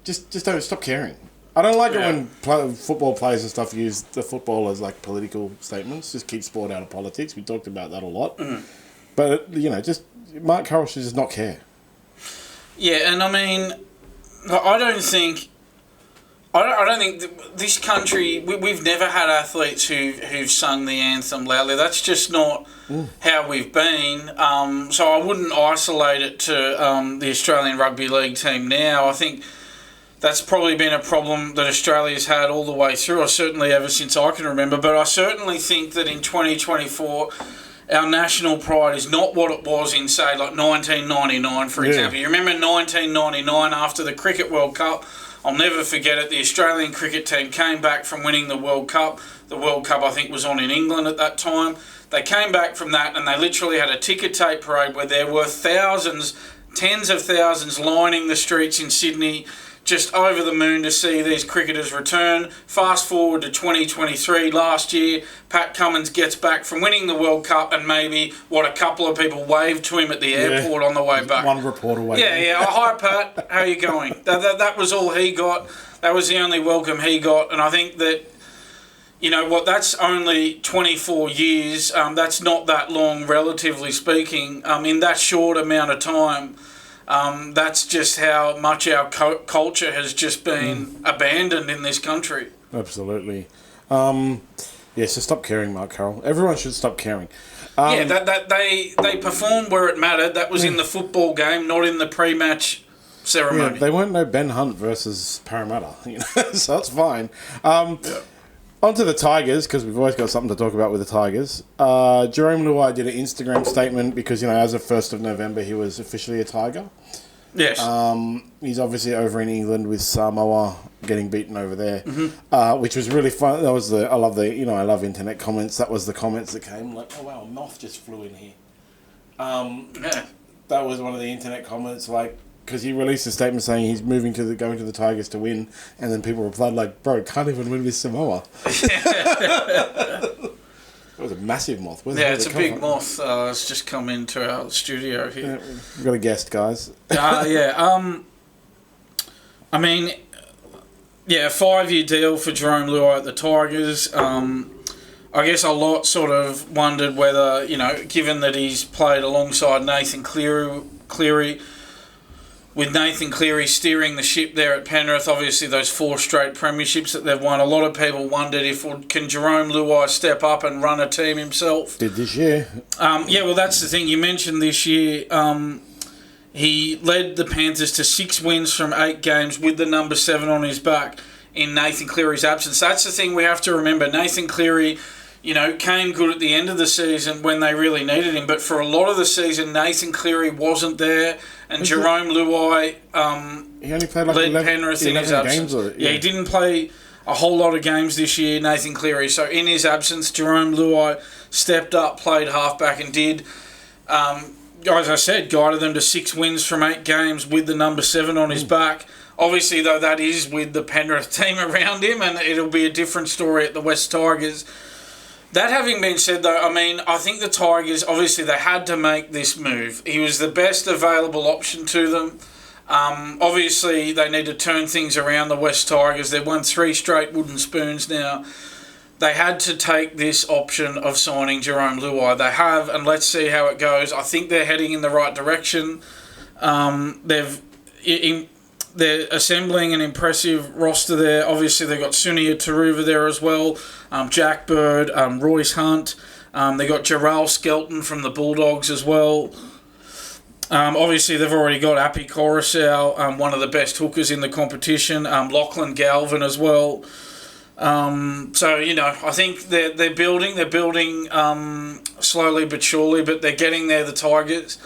just don't stop caring. I don't like it when football players and stuff use the football as political statements. Just keep sport out of politics. We talked about that a lot. But, just Mark Carroll should just not care. Yeah, and I mean, I don't think this country, we've never had athletes who've sung the anthem loudly. That's just not how we've been. So I wouldn't isolate it to the Australian Rugby League team now. I think that's probably been a problem that Australia's had all the way through, or certainly ever since I can remember. But I certainly think that in 2024, our national pride is not what it was in, say, 1999, for example. You remember 1999 after the Cricket World Cup? I'll never forget it. The Australian cricket team came back from winning the World Cup. The World Cup, I think, was on in England at that time. They came back from that and they literally had a ticker tape parade where there were thousands, tens of thousands lining the streets in Sydney, just over the moon to see these cricketers return. Fast forward to 2023, last year, Pat Cummins gets back from winning the World Cup and maybe, a couple of people waved to him at the airport on the way back. One reporter waved. Yeah. Hi, Pat. How you going? That was all he got. That was the only welcome he got. And I think that, that's only 24 years. That's not that long, relatively speaking. In that short amount of time, that's just how much our culture has just been abandoned in this country. Absolutely. So stop caring, Mark Carroll. Everyone should stop caring. They performed where it mattered. That was in the football game, not in the pre-match ceremony. Yeah, they weren't no Ben Hunt versus Parramatta, so that's fine. On to the Tigers, because we've always got something to talk about with the Tigers. Jarome Luai did an Instagram statement because, as of 1st of November, he was officially a Tiger. Yes. He's obviously over in England with Samoa getting beaten over there, which was really fun. That was I love internet comments. That was the comments that came oh wow, a moth just flew in here. That was one of the internet comments, because he released a statement saying he's going to the Tigers to win, and then people replied bro, can't even win with Samoa. It was a massive moth. Yeah, it's a big moth. It's just come into our studio here. Yeah, we've got a guest, guys. Yeah. I mean, yeah, 5-year deal for Jarome Luai at the Tigers. I guess a lot sort of wondered whether, given that he's played alongside Nathan Cleary, with Nathan Cleary steering the ship there at Penrith, obviously those 4 straight premierships that they've won, a lot of people wondered can Jarome Luai step up and run a team himself? Did this year. Yeah, well, that's the thing. You mentioned this year, he led the Panthers to 6 wins from 8 games with the number 7 on his back in Nathan Cleary's absence. That's the thing we have to remember. Nathan Cleary, came good at the end of the season when they really needed him. But for a lot of the season, Nathan Cleary wasn't there. And Jarome Luai he only played like led Penrith in his absence. Yeah, he didn't play a whole lot of games this year, Nathan Cleary. So in his absence, Jarome Luai stepped up, played halfback and did, as I said, guided them to 6 wins from 8 games with the number 7 on his back. Obviously, though, that is with the Penrith team around him, and it'll be a different story at the West Tigers. That having been said, though, I mean, I think the Tigers, obviously, they had to make this move. He was the best available option to them. Obviously, they need to turn things around, the West Tigers. They've won 3 straight wooden spoons now. They had to take this option of signing Jarome Luai. They have, and let's see how it goes. I think they're heading in the right direction. They're assembling an impressive roster there. Obviously, they've got Sunia Taruva there as well, Jack Bird, Royce Hunt. They got Jarrell Skelton from the Bulldogs as well. Obviously, they've already got Api Coruscant, one of the best hookers in the competition. Lachlan Galvin as well. I think they're building slowly but surely, but they're getting there, the Tigers.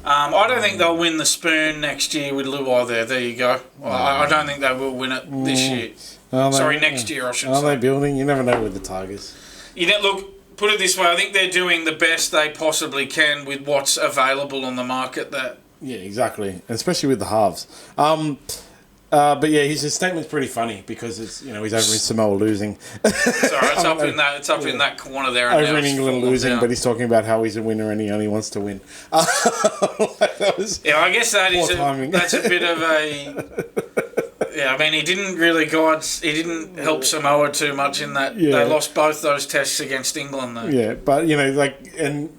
I don't think they'll win the spoon next year with Luai there. There you go. I don't think they will win it this year. Next year, I should say. Are they building? You never know with the Tigers. Look, put it this way. I think they're doing the best they possibly can with what's available on the market there. Yeah, exactly. Especially with the halves. But yeah, his statement's pretty funny because it's he's over in Samoa losing. Sorry, it's up in that corner there. Over in England losing, but he's talking about how he's a winner and he only wants to win. I guess that's a bit of a. Yeah, I mean, he didn't really He didn't help Samoa too much in that. Yeah. They lost both those tests against England, though. Yeah, but and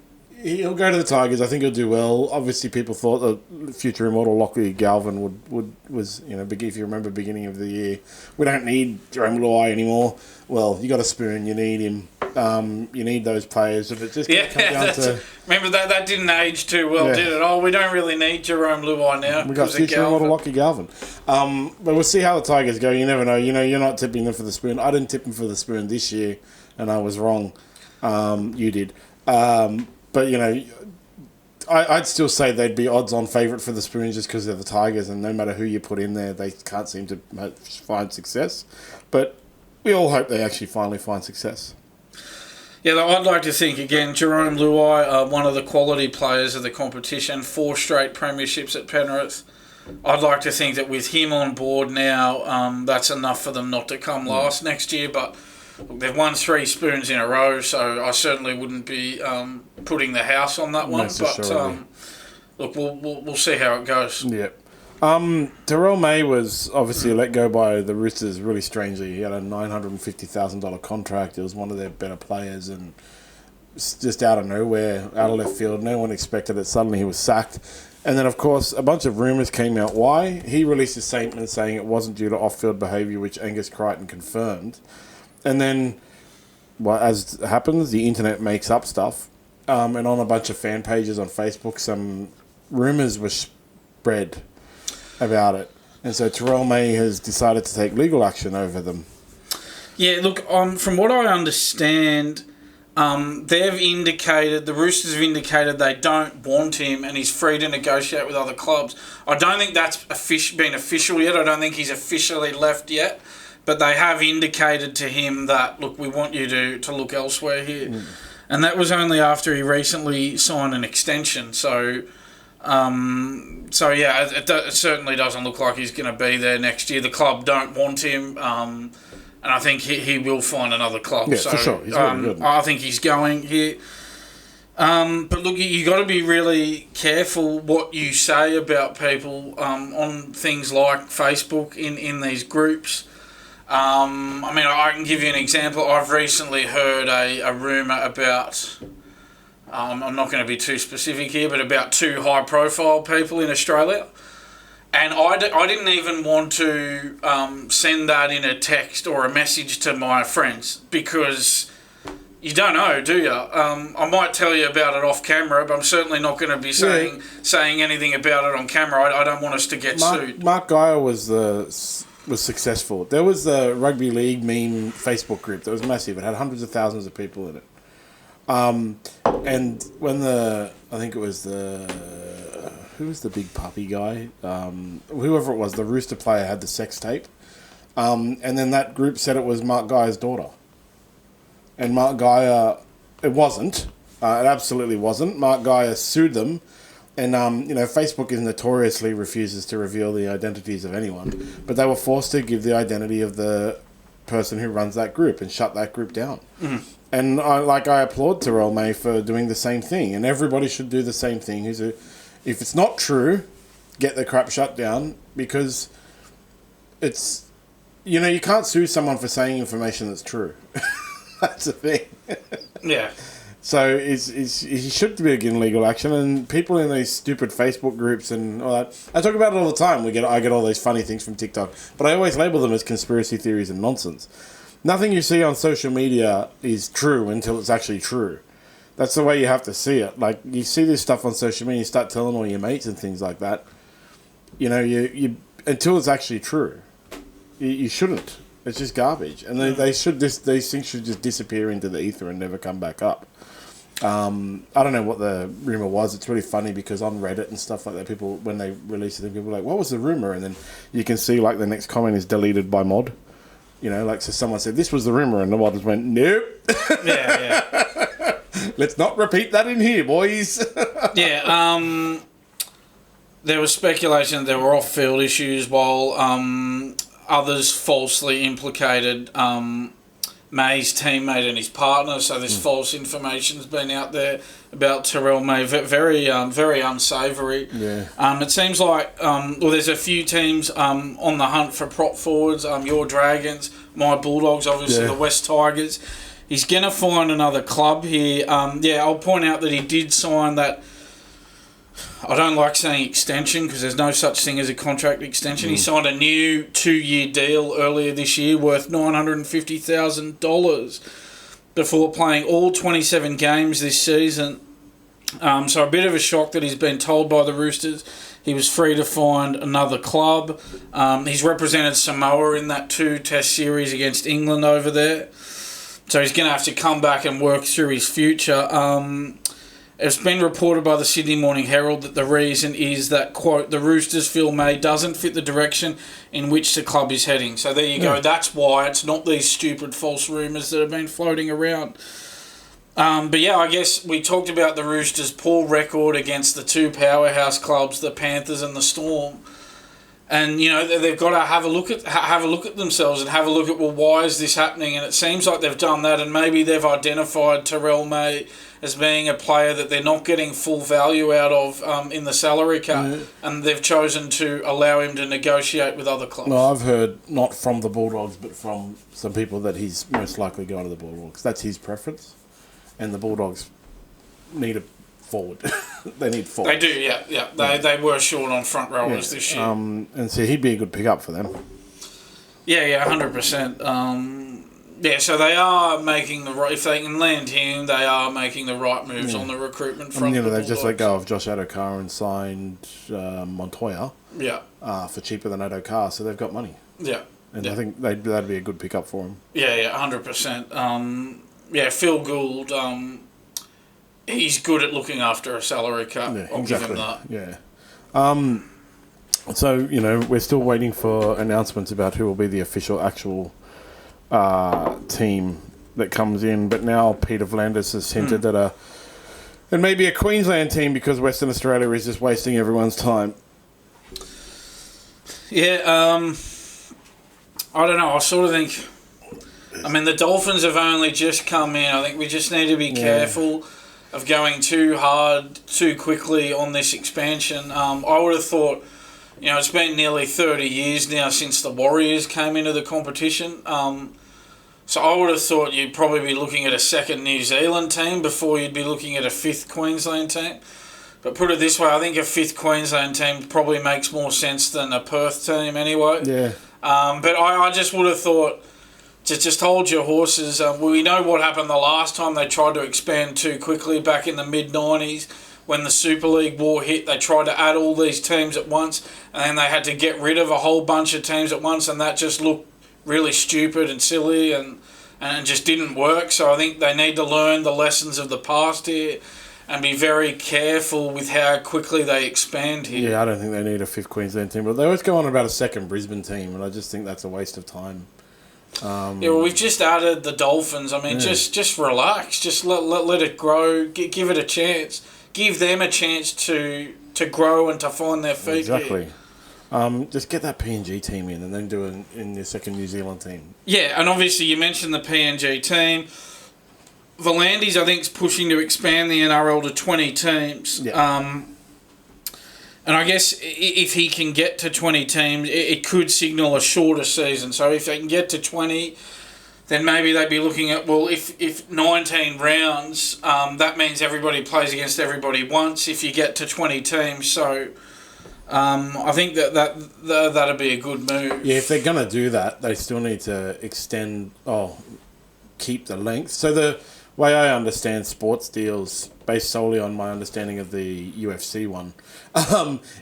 he'll go to the Tigers. I think he'll do well. Obviously, people thought the future immortal Lachlan Galvin was if you remember beginning of the year, we don't need Jarome Luai anymore. Well, you got a spoon. You need him. You need those players. If it just comes down to remember that didn't age too well, did it? Oh, we don't really need Jarome Luai now. We got future immortal Lachlan Galvin. But we'll see how the Tigers go. You never know. You're not tipping them for the spoon. I didn't tip them for the spoon this year, and I was wrong. You did. But, I'd still say they'd be odds-on favourite for the spoon just because they're the Tigers, and no matter who you put in there, they can't seem to find success. But we all hope they actually finally find success. Yeah, I'd like to think, again, Jarome Luai, one of the quality players of the competition, 4 straight premierships at Penrith. I'd like to think that with him on board now, that's enough for them not to come last next year, but... Look, they've won 3 spoons in a row, so I certainly wouldn't be putting the house on that one. Look, we'll see how it goes. Yeah. Terrell May was obviously let go by the Roosters really strangely. He had a $950,000 contract. He was one of their better players, and just out of nowhere, out of left field, no one expected it. Suddenly he was sacked. And then, of course, a bunch of rumours came out why. He released a statement saying it wasn't due to off-field behaviour, which Angus Crichton confirmed. And then, as happens, the internet makes up stuff. And on a bunch of fan pages on Facebook, some rumours were spread about it. And so Terrell May has decided to take legal action over them. Yeah, look, from what I understand, the Roosters have indicated they don't want him and he's free to negotiate with other clubs. I don't think that's been official yet. I don't think he's officially left yet. But they have indicated to him that, look, we want you to look elsewhere here. Mm. And that was only after he recently signed an extension. So it certainly doesn't look like he's going to be there next year. The club don't want him. and I think he will find another club. Yeah, so, for sure. He's really good. I think he's going here. But look, you got to be really careful what you say about people on things like Facebook in these groups. I mean, I can give you an example. I've recently heard a rumour about, I'm not going to be too specific here, but about 2 high-profile people in Australia. And I didn't even want to send that in a text or a message to my friends because you don't know, do you? I might tell you about it off camera, but I'm certainly not going to be saying anything about it on camera. I don't want us to get sued. Mark Geyer was successful. There was the Rugby League meme Facebook group that was massive. It had hundreds of thousands of people in it. And when I think it was who was the big puppy guy? Whoever it was, the Rooster player had the sex tape. And then that group said it was Mark Geyer's daughter. And Mark Geyer, it wasn't. It absolutely wasn't. Mark Geyer sued them. And, Facebook notoriously refuses to reveal the identities of anyone. But they were forced to give the identity of the person who runs that group and shut that group down. Mm. And I applaud Terrell May for doing the same thing. And everybody should do the same thing. If it's not true, get the crap shut down because it's... you can't sue someone for saying information that's true. That's the thing. Yeah. So he should be against legal action, and people in these stupid Facebook groups and all that. I talk about it all the time. I get all these funny things from TikTok, but I always label them as conspiracy theories and nonsense. Nothing you see on social media is true until it's actually true. That's the way you have to see it. Like, you see this stuff on social media, you start telling all your mates and things like that. You until it's actually true, you shouldn't. It's just garbage, and these things should just disappear into the ether and never come back up. I don't know what the rumor was. It's really funny because on Reddit and stuff like that, people when they release it, people are like, "What was the rumor?" And then you can see like the next comment is deleted by mod. So someone said this was the rumor, and the mod just went, "Nope." Yeah. Let's not repeat that in here, boys. Yeah. There was speculation that there were off-field issues while others falsely implicated May's teammate and his partner. So this false information's been out there about Terrell May. Very unsavoury. Yeah. It seems like there's a few teams on the hunt for prop forwards. Your Dragons, my Bulldogs, obviously the West Tigers. He's going to find another club here. I'll point out that he did sign that. I don't like saying extension because there's no such thing as a contract extension. He signed a new 2-year deal earlier this year worth $950,000 before playing all 27 games this season. So a bit of a shock that he's been told by the Roosters he was free to find another club. He's represented Samoa in that 2-test series against England over there. So he's going to have to come back and work through his future. It's been reported by the Sydney Morning Herald that the reason is that, quote, the Roosters feel May doesn't fit the direction in which the club is heading. So there you go. That's why it's not these stupid false rumours that have been floating around. But I guess we talked about the Roosters' poor record against the 2 powerhouse clubs, the Panthers and the Storm. And, they've got to have a look at themselves and have a look at, why is this happening? And it seems like they've done that, and maybe they've identified Terrell May as being a player that they're not getting full value out of in the salary cap, and they've chosen to allow him to negotiate with other clubs. Well, I've heard, not from the Bulldogs, but from some people, that he's most likely going to the Bulldogs. That's his preference, and the Bulldogs need a forward. They need forward. They do, yeah. They were short on front rowers this year. And so he'd be a good pickup for them. Yeah, 100%. So they are making the right... If they can land him, they are making the right moves on the recruitment front. They've just let go of Josh Addo-Carr and signed Montoya for cheaper than Addo-Carr, so they've got money. Yeah. And I think that'd be a good pickup for him. Yeah, 100%. Phil Gould... he's good at looking after a salary cap. Yeah, I'll exactly. give him that. Yeah. So, we're still waiting for announcements about who will be the actual team that comes in. But now Peter Vlandis has hinted that it may be a Queensland team because Western Australia is just wasting everyone's time. Yeah, I don't know. I sort of think I mean, the Dolphins have only just come in. I think we just need to be careful of going too hard, too quickly on this expansion. I would have thought, it's been nearly 30 years now since the Warriors came into the competition. So I would have thought you'd probably be looking at a second New Zealand team before you'd be looking at a fifth Queensland team. But put it this way, I think a fifth Queensland team probably makes more sense than a Perth team anyway. Yeah. But I just would have thought to just hold your horses. We know what happened the last time they tried to expand too quickly back in the mid-90s. When the Super League war hit, they tried to add all these teams at once, and then they had to get rid of a whole bunch of teams at once, and that just looked really stupid and silly and just didn't work. So I think they need to learn the lessons of the past here and be very careful with how quickly they expand here. Yeah, I don't think they need a fifth Queensland team, but they always go on about a second Brisbane team, and I just think that's a waste of time. We've just added the Dolphins. I mean, just relax. Just let it grow. Give it a chance. Give them a chance to grow and to find their feet. Exactly. Just get that PNG team in and then do it in your second New Zealand team. Yeah, and obviously you mentioned the PNG team. Volandis, I think, is pushing to expand the NRL to 20 teams. Yeah. And I guess if he can get to 20 teams, it could signal a shorter season. So if they can get to 20, then maybe they'd be looking at, well, if 19 rounds, that means everybody plays against everybody once if you get to 20 teams. So I think that'd be a good move. Yeah, if they're going to do that, they still need to keep the length. So the way I understand sports deals, based solely on my understanding of the UFC one,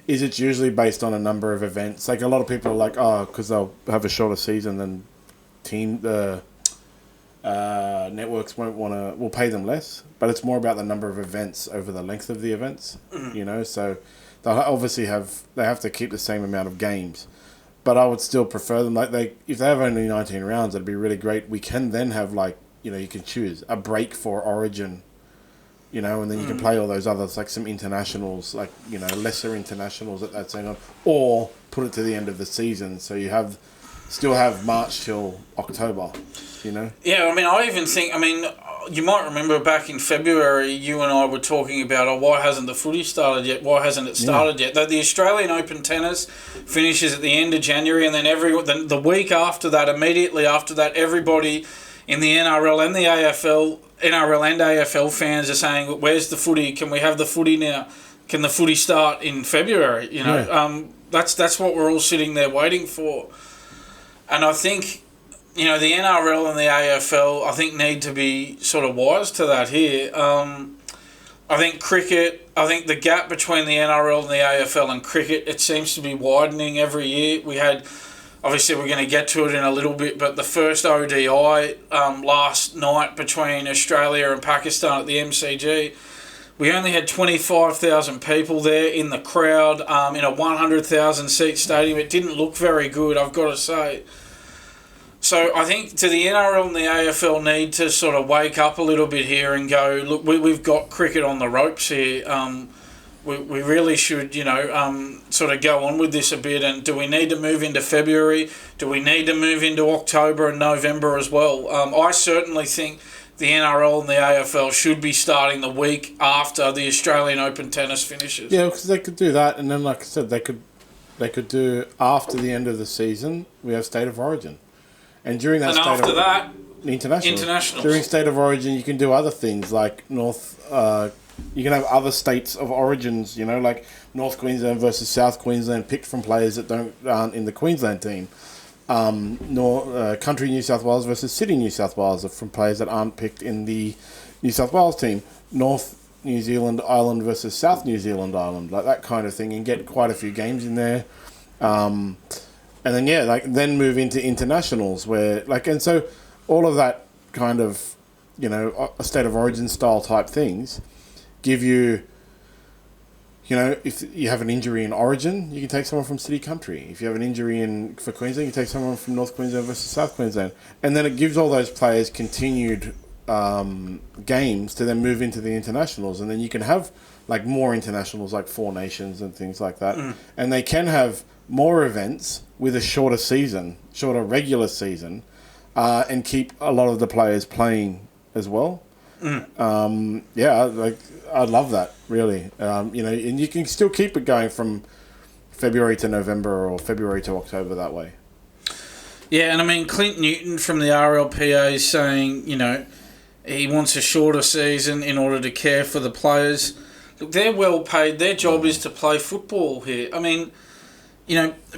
is it's usually based on a number of events. Like a lot of people are like, because they'll have a shorter season than networks will pay them less, but it's more about the number of events over the length of the events, so they'll obviously they have to keep the same amount of games, but I would still prefer them, if they have only 19 rounds, that'd be really great. We can then have you can choose a break for Origin, and then you can play all those others, like some internationals, lesser internationals at that same time, or put it to the end of the season, so you still have March till October, Yeah, I mean, I even think, you might remember back in February, you and I were talking about, why hasn't the footy started yet? Why hasn't it started yet? The Australian Open tennis finishes at the end of January, and then the week after that, immediately after that, everybody in the NRL and the NRL and AFL fans are saying, where's the footy? Can we have the footy now? Can the footy start in February? That's what we're all sitting there waiting for. And I think, the NRL and the AFL, I think, need to be sort of wise to that here. I think the gap between the NRL and the AFL and cricket, it seems to be widening every year. We had, obviously we're going to get to it in a little bit, but the first ODI last night between Australia and Pakistan at the MCG, we only had 25,000 people there in the crowd in a 100,000 seat stadium. It didn't look very good, I've got to say. So I think the NRL and the AFL need to sort of wake up a little bit here and go, look, we've got cricket on the ropes here. We really should, sort of go on with this a bit. And do we need to move into February? Do we need to move into October and November as well? I certainly think the NRL and the AFL should be starting the week after the Australian Open tennis finishes. Yeah, because they could do that, and then, like I said, they could do after the end of the season. We have State of Origin. And during that internationals. During State of Origin, you can do other things like you can have other states of origins, like North Queensland versus South Queensland picked from players that aren't in the Queensland team. Country New South Wales versus City New South Wales from players that aren't picked in the New South Wales team. North New Zealand Island versus South New Zealand Island, like that kind of thing, and get quite a few games in there. And then then move into internationals and so all of that kind of a State of Origin style type things give you if you have an injury in Origin, you can take someone from City Country. If you have an injury for Queensland, you can take someone from North Queensland versus South Queensland, and then it gives all those players continued games to then move into the internationals, and then you can have more internationals like Four Nations and things like that, and they can have more events with a shorter regular season, and keep a lot of the players playing as well. I love that, really. And you can still keep it going from February to November or February to October that way. Yeah, and I mean, Clint Newton from the RLPA is saying, he wants a shorter season in order to care for the players. Look, they're well paid. Their job is to play football here. I mean,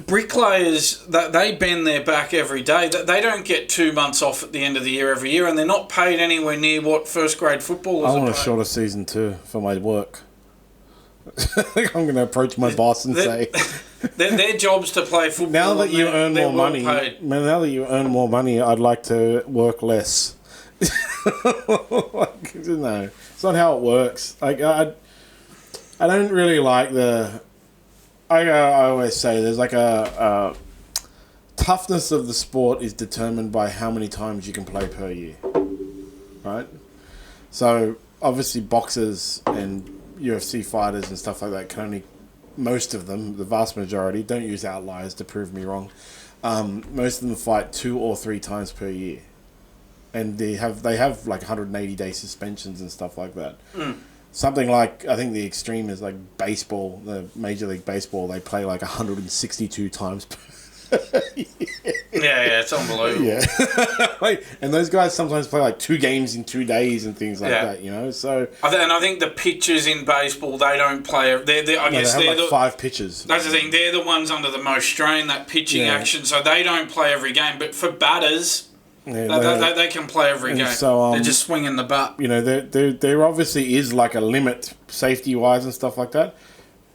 bricklayers, they bend their back every day. They don't get 2 months off at the end of the year every year, and they're not paid anywhere near what first-grade footballers are paid. I want a shorter season too for my work. I'm going to approach my boss and say... Their job's to play football. Now that you earn more money, I'd like to work less. No, it's not how it works. I don't really like the... I always say there's like a toughness of the sport is determined by how many times you can play per year, right? So obviously boxers and UFC fighters and stuff like that can only, most of them, the vast majority, don't use outliers to prove me wrong, most of them fight 2 or 3 times per year, and they have like 180-day suspensions and stuff like that. Something like, I think the extreme is like baseball, the Major League Baseball, they play like 162 times per year. Yeah, it's unbelievable. Yeah. And those guys sometimes play like 2 games in 2 days and things like that, so... I think the pitchers in baseball, they don't play... They have 5 pitches. That's the thing, they're the ones under the most strain, that pitching action, so they don't play every game. But for batters... Yeah, they can play every game. So, they're just swinging the bat. There obviously is like a limit, safety-wise and stuff like that.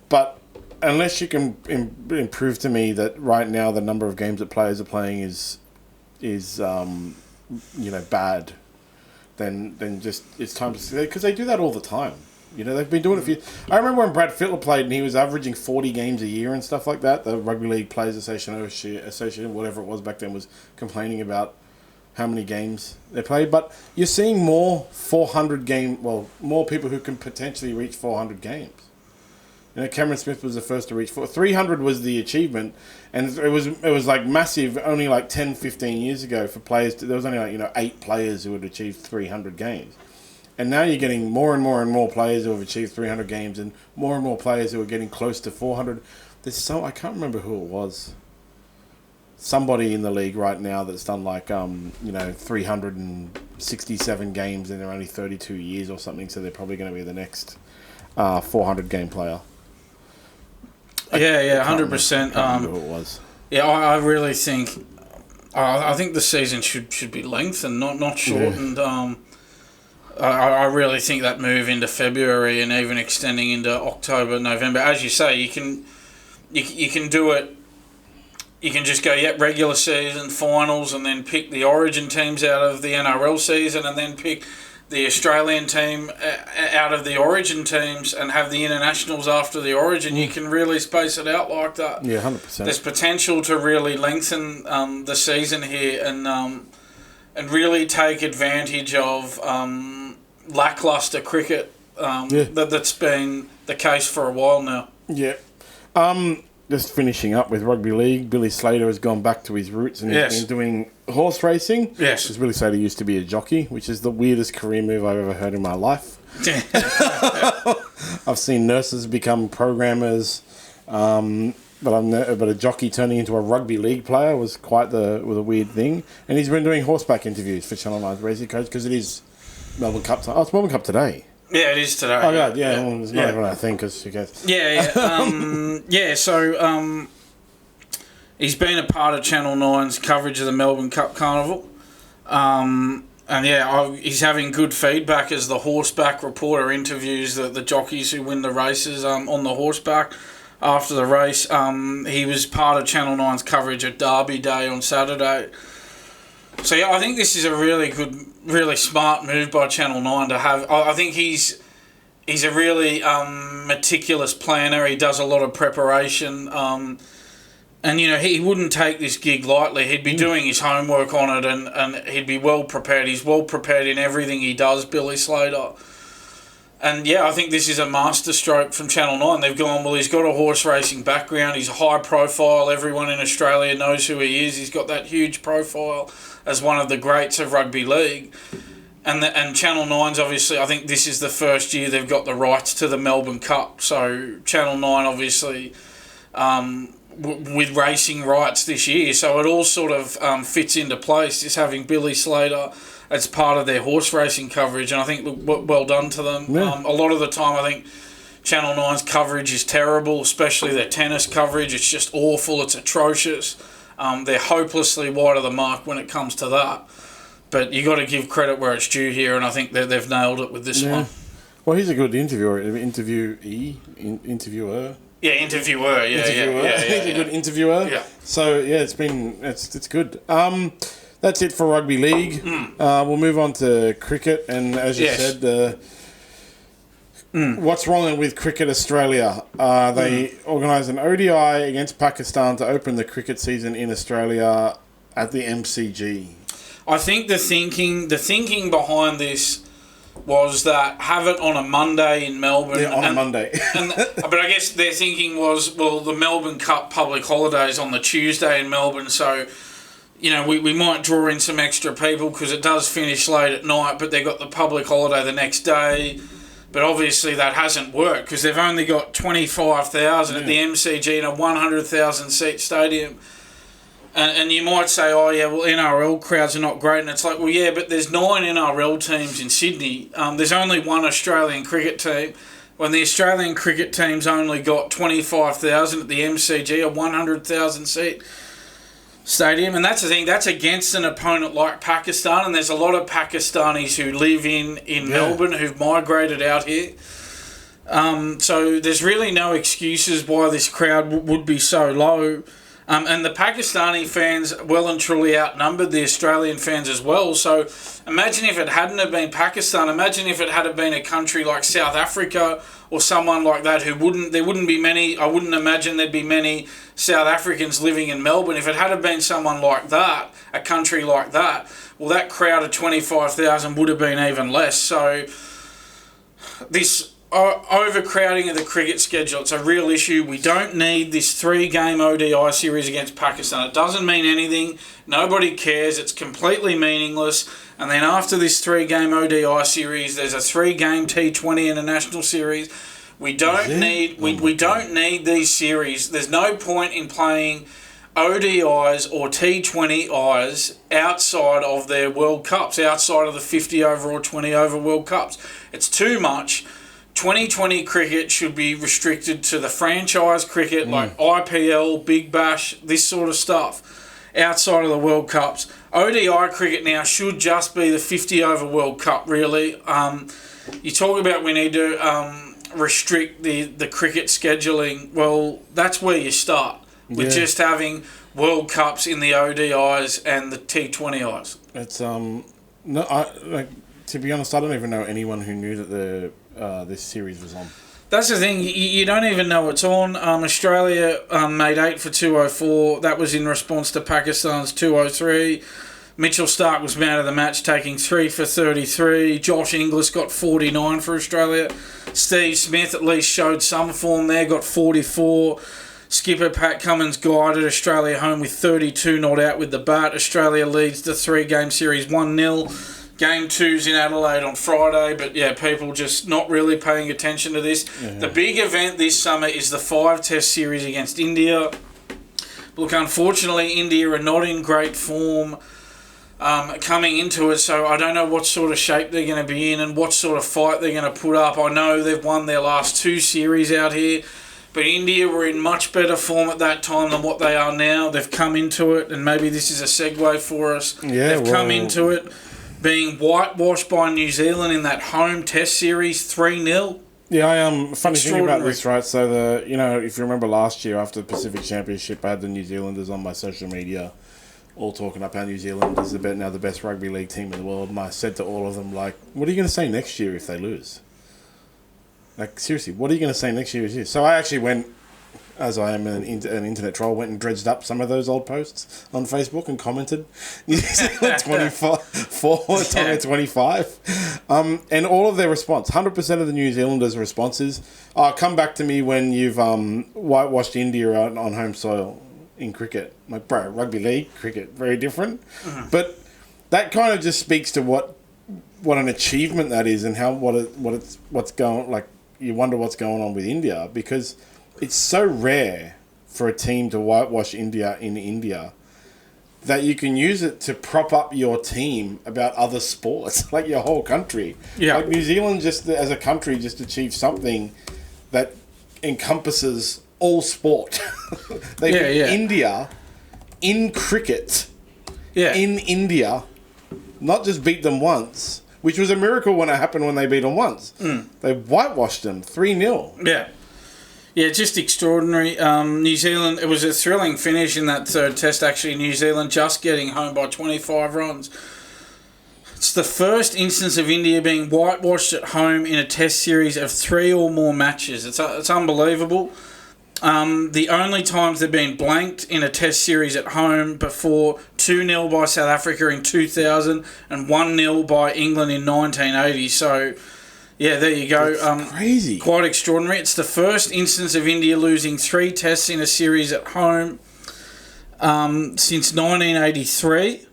But unless you can improve to me that right now the number of games that players are playing is bad, then just it's time to see, because they do that all the time. They've been doing it I remember when Brad Fittler played and he was averaging 40 games a year and stuff like that. The Rugby League Players Association, whatever it was back then, was complaining about how many games they played, but you're seeing more 400 game, more people who can potentially reach 400 games. Cameron Smith was the first to reach 300 was the achievement, and it was like massive only like 10, 15 years ago for players. There was only like 8 players who had achieved 300 games, and now you're getting more and more and more players who have achieved 300 games, and more players who are getting close to 400. I can't remember who it was. Somebody in the league right now that's done like 367 games and they're only 32 years or something, so they're probably going to be the next 400 game player. Yeah, 100%. I remember who it was. Yeah, I really think I think the season should be lengthened, not shortened. Yeah. I really think that move into February and even extending into October, November, as you say, you can do it. You can just go, regular season, finals, and then pick the Origin teams out of the NRL season, and then pick the Australian team out of the Origin teams, and have the internationals after the Origin. You can really space it out like that. Yeah, 100%. There's potential to really lengthen the season here and really take advantage of lackluster cricket that's been the case for a while now. Yeah. Just finishing up with rugby league, Billy Slater has gone back to his roots and he's been doing horse racing. Yes. Because Billy Slater used to be a jockey, which is the weirdest career move I've ever heard in my life. I've seen nurses become programmers, but a jockey turning into a rugby league player was a weird thing. And he's been doing horseback interviews for Channel 9's racing coach because it is Melbourne Cup time. Oh, it's Melbourne Cup today. Yeah, it is today. Oh, God, yeah. Well, it's not even a thing, because who cares? Yeah. So he's been a part of Channel 9's coverage of the Melbourne Cup Carnival. He's having good feedback as the horseback reporter interviews the jockeys who win the races on the horseback after the race. He was part of Channel 9's coverage at Derby Day on Saturday. So, I think this is a really good, really smart move by Channel 9 to have. I think he's a really meticulous planner. He does a lot of preparation. And, he wouldn't take this gig lightly. He'd be doing his homework on it and he'd be well prepared. He's well prepared in everything he does, Billy Slater. And yeah, I think this is a masterstroke from Channel 9. They've gone, well, he's got a horse racing background. He's high profile. Everyone in Australia knows who he is. He's got that huge profile as one of the greats of rugby league. And Channel 9's obviously, I think this is the first year they've got the rights to the Melbourne Cup. So Channel 9 obviously with racing rights this year. So it all sort of fits into place, just having Billy Slater as part of their horse racing coverage. And I think well done to them. Yeah. A lot of the time I think Channel 9's coverage is terrible, especially their tennis coverage. It's just awful. It's atrocious. They're hopelessly wide of the mark when it comes to that. But you got to give credit where it's due here, and I think that they've nailed it with this one. Well, he's a good interviewer, interviewer. Yeah, interviewer. Yeah. He's a good interviewer. Yeah. So yeah, it's good. That's it for rugby league. We'll move on to cricket, and as you said, what's wrong with Cricket Australia? They organised an ODI against Pakistan to open the cricket season in Australia at the MCG. I think the thinking behind this was that have it on a Monday in Melbourne. Yeah, on a Monday. But I guess their thinking was, well, the Melbourne Cup public holiday is on the Tuesday in Melbourne, so we might draw in some extra people because it does finish late at night, but they've got the public holiday the next day. But obviously that hasn't worked because they've only got 25,000 at the MCG in a 100,000 seat stadium. And you might say, oh, yeah, well, NRL crowds are not great. And it's like, well, yeah, but there's 9 NRL teams in Sydney. There's only one Australian cricket team. When the Australian cricket team's only got 25,000 at the MCG, a 100,000 seat stadium. And that's the thing, that's against an opponent like Pakistan. And there's a lot of Pakistanis who live in Melbourne who've migrated out here. So there's really no excuses why this crowd would be so low. And the Pakistani fans well and truly outnumbered the Australian fans as well. So imagine if it hadn't have been Pakistan. Imagine if it had been a country like South Africa or someone like that there wouldn't be many, I wouldn't imagine there'd be many South Africans living in Melbourne. If it had been someone like that, a country like that, well, that crowd of 25,000 would have been even less. So this overcrowding of the cricket schedule, it's a real issue. We don't need this 3-game ODI series against Pakistan. It doesn't mean anything. Nobody cares. It's completely meaningless. And then after this 3-game ODI series, there's a 3-game T20 international series. We don't need these series. There's no point in playing ODIs or T20Is outside of their World Cups, outside of the 50 over or 20 over World Cups. It's too much. 2020 cricket should be restricted to the franchise cricket like IPL, Big Bash, this sort of stuff, outside of the World Cups. ODI cricket now should just be the 50 over World Cup, really. You talk about we need to restrict the cricket scheduling. Well, that's where you start, with just having World Cups in the ODIs and the T20Is. It's to be honest, I don't even know anyone who knew that this series was on. That's the thing, you don't even know it's on. Australia made 8 for 204. That was in response to Pakistan's 203. Mitchell Starc was man of the match, taking 3 for 33. Josh Inglis got 49 for Australia. Steve Smith at least showed some form there, got 44. Skipper Pat Cummins guided Australia home with 32 not out with the bat. Australia leads the 3-game series 1-0. Game 2's in Adelaide on Friday, but yeah, people just not really paying attention to this. Yeah. The big event this summer is the 5-test series against India. Look, unfortunately, India are not in great form coming into it, so I don't know what sort of shape they're going to be in and what sort of fight they're going to put up. I know they've won their last 2 series out here, but India were in much better form at that time than what they are now. They've come into it, and maybe this is a segue for us. Yeah, they've come into it being whitewashed by New Zealand in that home test series 3-0. Yeah, funny thing about this, right? So if you remember last year after the Pacific Championship, I had the New Zealanders on my social media all talking up how New Zealand is now the best rugby league team in the world. And I said to all of them, like, what are you going to say next year if they lose? Like, seriously, what are you going to say next year? So I actually went as I am an internet troll, went and dredged up some of those old posts on Facebook and commented New Zealand 24, Tonga 25. And all of their response, 100% of the New Zealanders' responses are, come back to me when you've whitewashed India out on home soil in cricket. I'm like, bro, rugby league, cricket, very different. Mm-hmm. But that kind of just speaks to what an achievement that is, and how what's going, like, you wonder what's going on with India, because it's so rare for a team to whitewash India in India that you can use it to prop up your team about other sports, like your whole country. Yeah. Like New Zealand, just as a country, just achieved something that encompasses all sport. They beat India in cricket. Yeah. In India, not just beat them once, which was a miracle when it happened when they beat them once. They whitewashed them 3-0. Yeah. Yeah, just extraordinary. New Zealand, it was a thrilling finish in that third test, actually. New Zealand just getting home by 25 runs. It's the first instance of India being whitewashed at home in a test series of 3 or more matches. It's unbelievable. The only times they've been blanked in a test series at home before, 2-0 by South Africa in 2000 and 1-0 by England in 1980. So, yeah, there you go. That's crazy. Quite extraordinary. It's the first instance of India losing 3 tests in a series at home since 1983.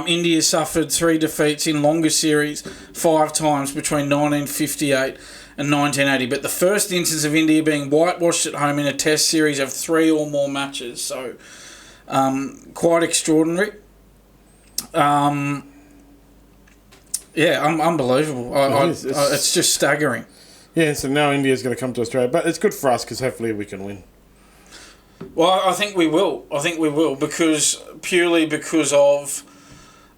India suffered 3 defeats in longer series 5 times between 1958 and 1980. But the first instance of India being whitewashed at home in a test series of 3 or more matches. So, quite extraordinary. Unbelievable. It's just staggering. Yeah, so now India's going to come to Australia. But it's good for us because hopefully we can win. Well, I think we will. Purely because of...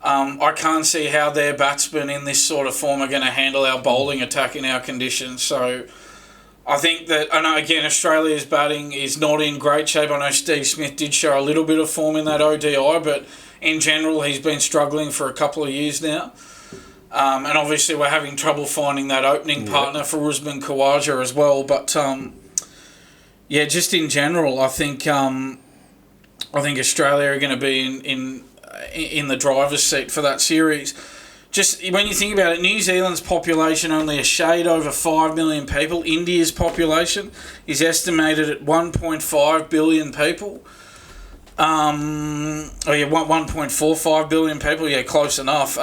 I can't see how their batsmen in this sort of form are going to handle our bowling attack in our conditions. So I think that... I know, again, Australia's batting is not in great shape. I know Steve Smith did show a little bit of form in that ODI, but in general he's been struggling for a couple of years now. And obviously we're having trouble finding that opening partner for Usman Khawaja as well. But, just in general, I think Australia are going to be in the driver's seat for that series. Just when you think about it, New Zealand's population only a shade over 5 million people. India's population is estimated at 1.5 billion people. 1.45 billion people. Yeah, close enough.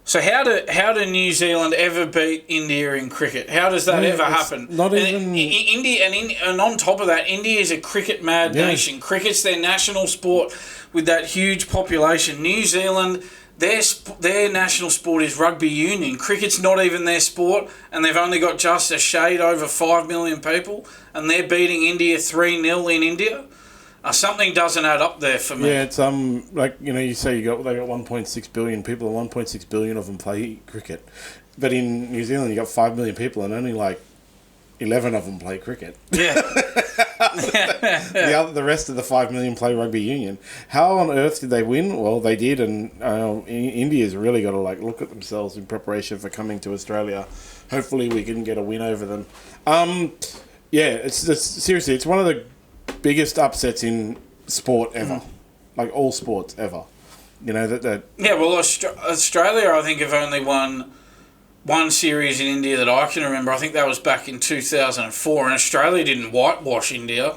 So how do New Zealand ever beat India in cricket? How does that ever happen? Not even India, and on top of that, India is a cricket mad nation. Cricket's their national sport with that huge population. New Zealand, their national sport is rugby union. Cricket's not even their sport, and they've only got just a shade over 5 million people, and they're beating India 3-0 in India. Something doesn't add up there for me. Yeah, it's you say they got 1.6 billion people, and 1.6 billion of them play cricket. But in New Zealand, you got 5 million people, and only 11 of them play cricket. Yeah. The rest of the 5 million play rugby union. How on earth did they win? Well, they did, and India's really got to look at themselves in preparation for coming to Australia. Hopefully, we can get a win over them. It's seriously, it's one of the biggest upsets in sport ever, like all sports ever. You know that. Yeah, well, Australia, I think, have only won one series in India that I can remember. I think that was back in 2004, and Australia didn't whitewash India.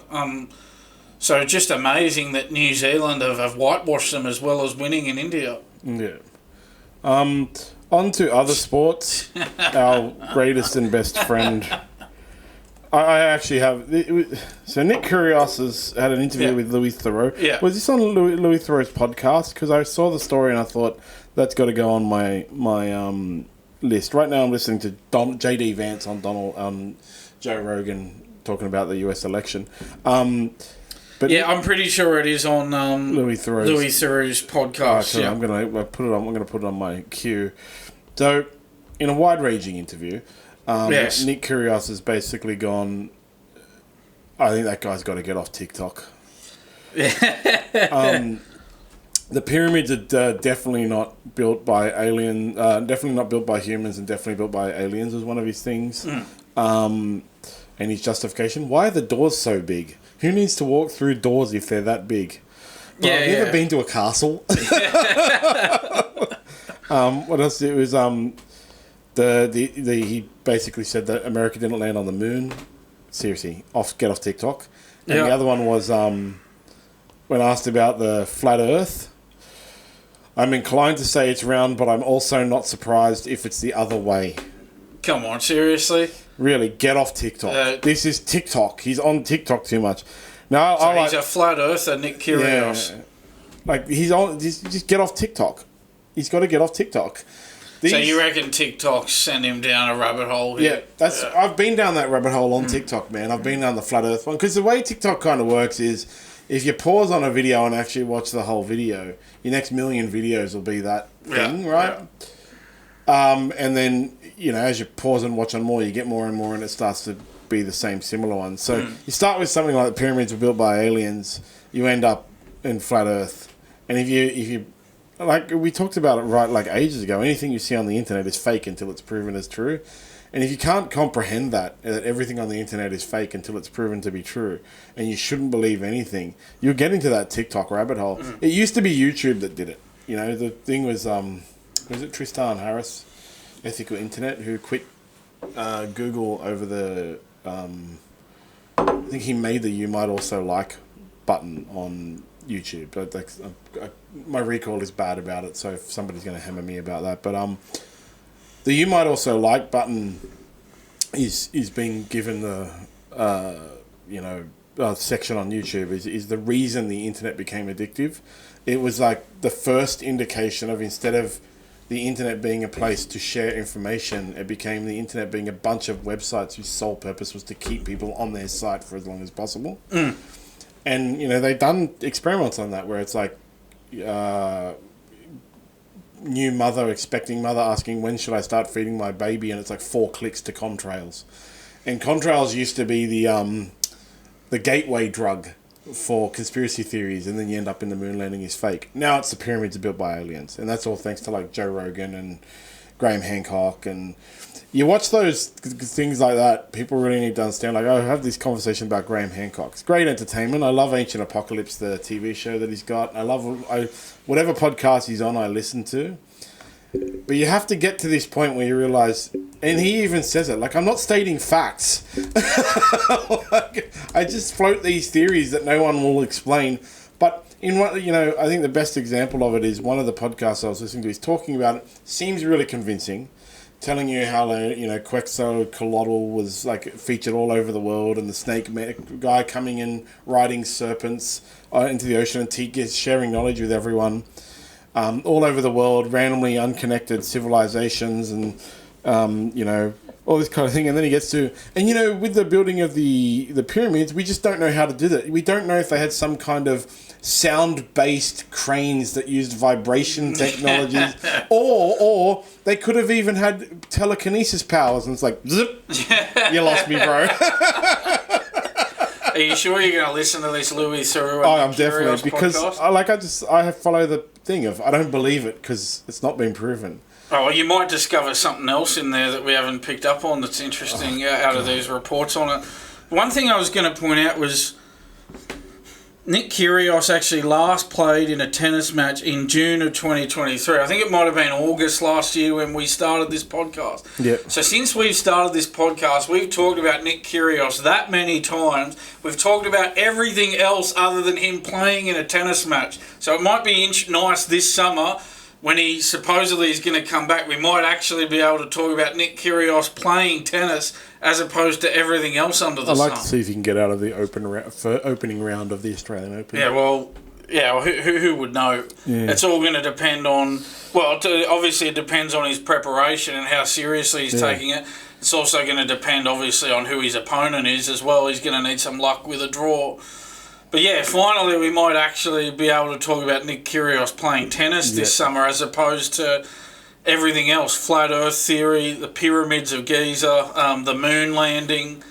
So just amazing that New Zealand have whitewashed them as well as winning in India. Yeah. On to other sports. Our greatest and best friend. I actually have... So Nick Kyrgios has had an interview with Louis Theroux. Yeah. Was this on Louis Theroux's podcast? Because I saw the story and I thought, that's got to go on my list. Right now I'm listening to J.D. Vance on Joe Rogan talking about the US election. But I'm pretty sure it is on Louis Theroux's podcast. I'm going to put it on my queue. So, in a wide-ranging interview... Nick Kyrgios has basically gone, I think that guy's got to get off TikTok. The pyramids are definitely not built by definitely not built by humans, and definitely built by aliens was one of his things. And his justification, why are the doors so big? Who needs to walk through doors if they're that big? Bro, have you ever been to a castle? What else? It was he basically said that America didn't land on the moon. Seriously, get off TikTok. And the other one was when asked about the flat Earth. I'm inclined to say it's round, but I'm also not surprised if it's the other way. Come on, seriously? Really, get off TikTok. This is TikTok. He's on TikTok too much. No, so he's a flat earther, Nick Kyrgios. Yeah, like he's on. Just get off TikTok. He's got to get off TikTok. So you reckon TikTok sent him down a rabbit hole here? Yeah, I've been down that rabbit hole on TikTok, man. I've been down the flat Earth one because the way TikTok kind of works is if you pause on a video and actually watch the whole video, your next million videos will be that thing, right? Yeah. And then as you pause and watch on more, you get more and more, and it starts to be the same similar ones. So you start with something like the pyramids were built by aliens, you end up in flat Earth, and if you like we talked about it like ages ago, anything you see on the internet is fake until it's proven as true. And if you can't comprehend that everything on the internet is fake until it's proven to be true, and you shouldn't believe anything, you'll get into that TikTok rabbit hole. It used to be YouTube that did it. The thing was it Tristan Harris, Ethical Internet, who quit Google over the I think he made the "you might also like" button on YouTube, but my recall is bad about it, so if somebody's going to hammer me about that, but the "you might also like" button is being given the section on YouTube is the reason the internet became addictive. It was like the first indication of, instead of the internet being a place to share information, it became the internet being a bunch of websites whose sole purpose was to keep people on their site for as long as possible. And they've done experiments on that where it's like new mother, expecting mother asking, when should I start feeding my baby? And it's like 4 clicks to contrails. And contrails used to be the gateway drug for conspiracy theories, and then you end up in the moon landing is fake. Now it's the pyramids are built by aliens, and that's all thanks to like Joe Rogan and Graham Hancock. And you watch those things like that, people really need to understand, like, I have this conversation about Graham Hancock. It's great entertainment. I love Ancient Apocalypse, the TV show that he's got. I love whatever podcast he's on, I listen to. But you have to get to this point where you realise, and he even says it, like, I'm not stating facts. I just float these theories that no one will explain. But in what, I think the best example of it is one of the podcasts I was listening to. He's talking about it, seems really convincing, telling you how Quetzalcoatl was like featured all over the world, and the snake guy coming in riding serpents into the ocean, and sharing knowledge with everyone. All over the world, randomly unconnected civilizations, and all this kind of thing. And then he gets to, and with the building of the pyramids, we just don't know how to do that. We don't know if they had some kind of sound-based cranes that used vibration technologies, or they could have even had telekinesis powers. And it's like, zip, you lost me, bro. Are you sure you're going to listen to this Louis Theroux? I'm definitely, because I follow the thing of I don't believe it because it's not been proven. Oh, well, you might discover something else in there that we haven't picked up on that's interesting out of these reports on it. One thing I was going to point out was Nick Kyrgios actually last played in a tennis match in June of 2023. I think it might have been August last year when we started this podcast. Yep. So since we've started this podcast, we've talked about Nick Kyrgios that many times. We've talked about everything else other than him playing in a tennis match. So it might be nice this summer when he supposedly is going to come back. We might actually be able to talk about Nick Kyrgios playing tennis as opposed to everything else under the sun. I'd like to see if he can get out of the opening round of the Australian Open. Who would know? Yeah. It's all going to depend on, obviously it depends on his preparation and how seriously he's taking it. It's also going to depend, obviously, on who his opponent is as well. He's going to need some luck with a draw. But finally we might actually be able to talk about Nick Kyrgios playing tennis this summer as opposed to everything else. Flat Earth theory, the pyramids of Giza, the moon landing,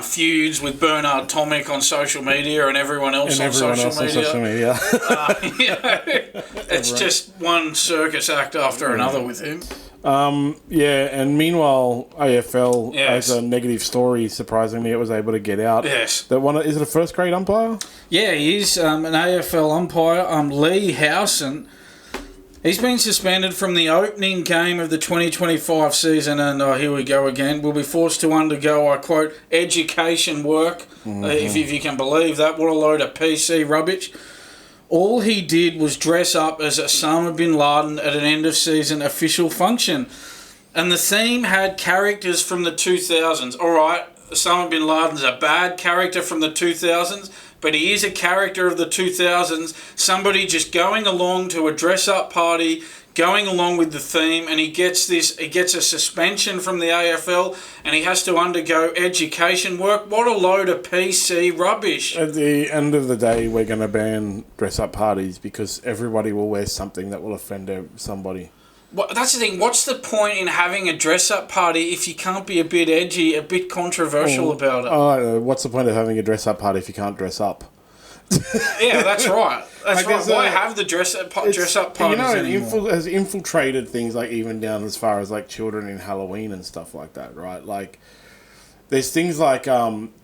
feuds with Bernard Tomic on social media and everyone else on social media. It's just one circus act after another with him. Yeah, and meanwhile, AFL Yes. has a negative story. Surprisingly, it was able to get out. Yes. That one is it a first grade umpire? Yeah, he is an AFL umpire. Lee Howson. He's been suspended from the opening game of the 2025 season, and here we go again. Will be forced to undergo, I quote, education work, if you can believe that. What a load of PC rubbish. All he did was dress up as Osama bin Laden at an end-of-season official function. And the theme had characters from the 2000s. All right, Osama bin Laden's a bad character from the 2000s, but he is a character of the 2000s. Somebody just going along to a dress-up party, going along with the theme, and he gets a suspension from the AFL, and he has to undergo education work. What a load of PC rubbish. At the end of the day, we're going to ban dress-up parties because everybody will wear something that will offend somebody. Well, that's the thing. What's the point in having a dress-up party if you can't be a bit edgy, a bit controversial about it? What's the point of having a dress-up party if you can't dress up? Yeah, that's right. That's Like, right. there's Why a- have the dress-up parties anymore? It has infiltrated things like even down as far as like children in Halloween and stuff like that, right? Like, there's things like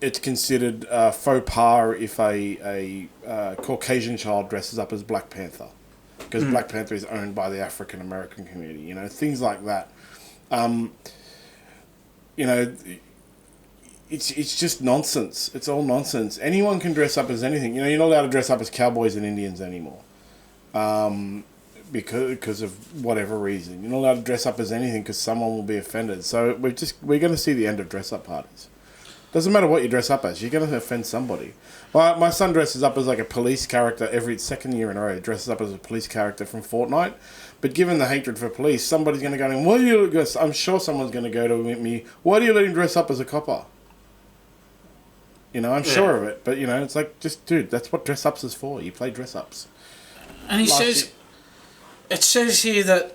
it's considered faux pas if a Caucasian child dresses up as Black Panther. Because Black Panther is owned by the African American community, you know, things like that. You know, it's just nonsense. It's all nonsense. Anyone can dress up as anything. You know, you're not allowed to dress up as cowboys and Indians anymore, because of whatever reason. You're not allowed to dress up as anything because someone will be offended. So we're going to see the end of dress up parties. Doesn't matter what you dress up as, you're going to offend somebody. Well, my son dresses up as like a police character every second year in a row. He dresses up as a police character from Fortnite. But given the hatred for police, somebody's going to go, why do you? I'm sure someone's going to go to me, why do you let him dress up as a copper? You know, I'm sure of it. But, you know, it's like, just, dude, that's what dress-ups is for. You play dress-ups. And it says here that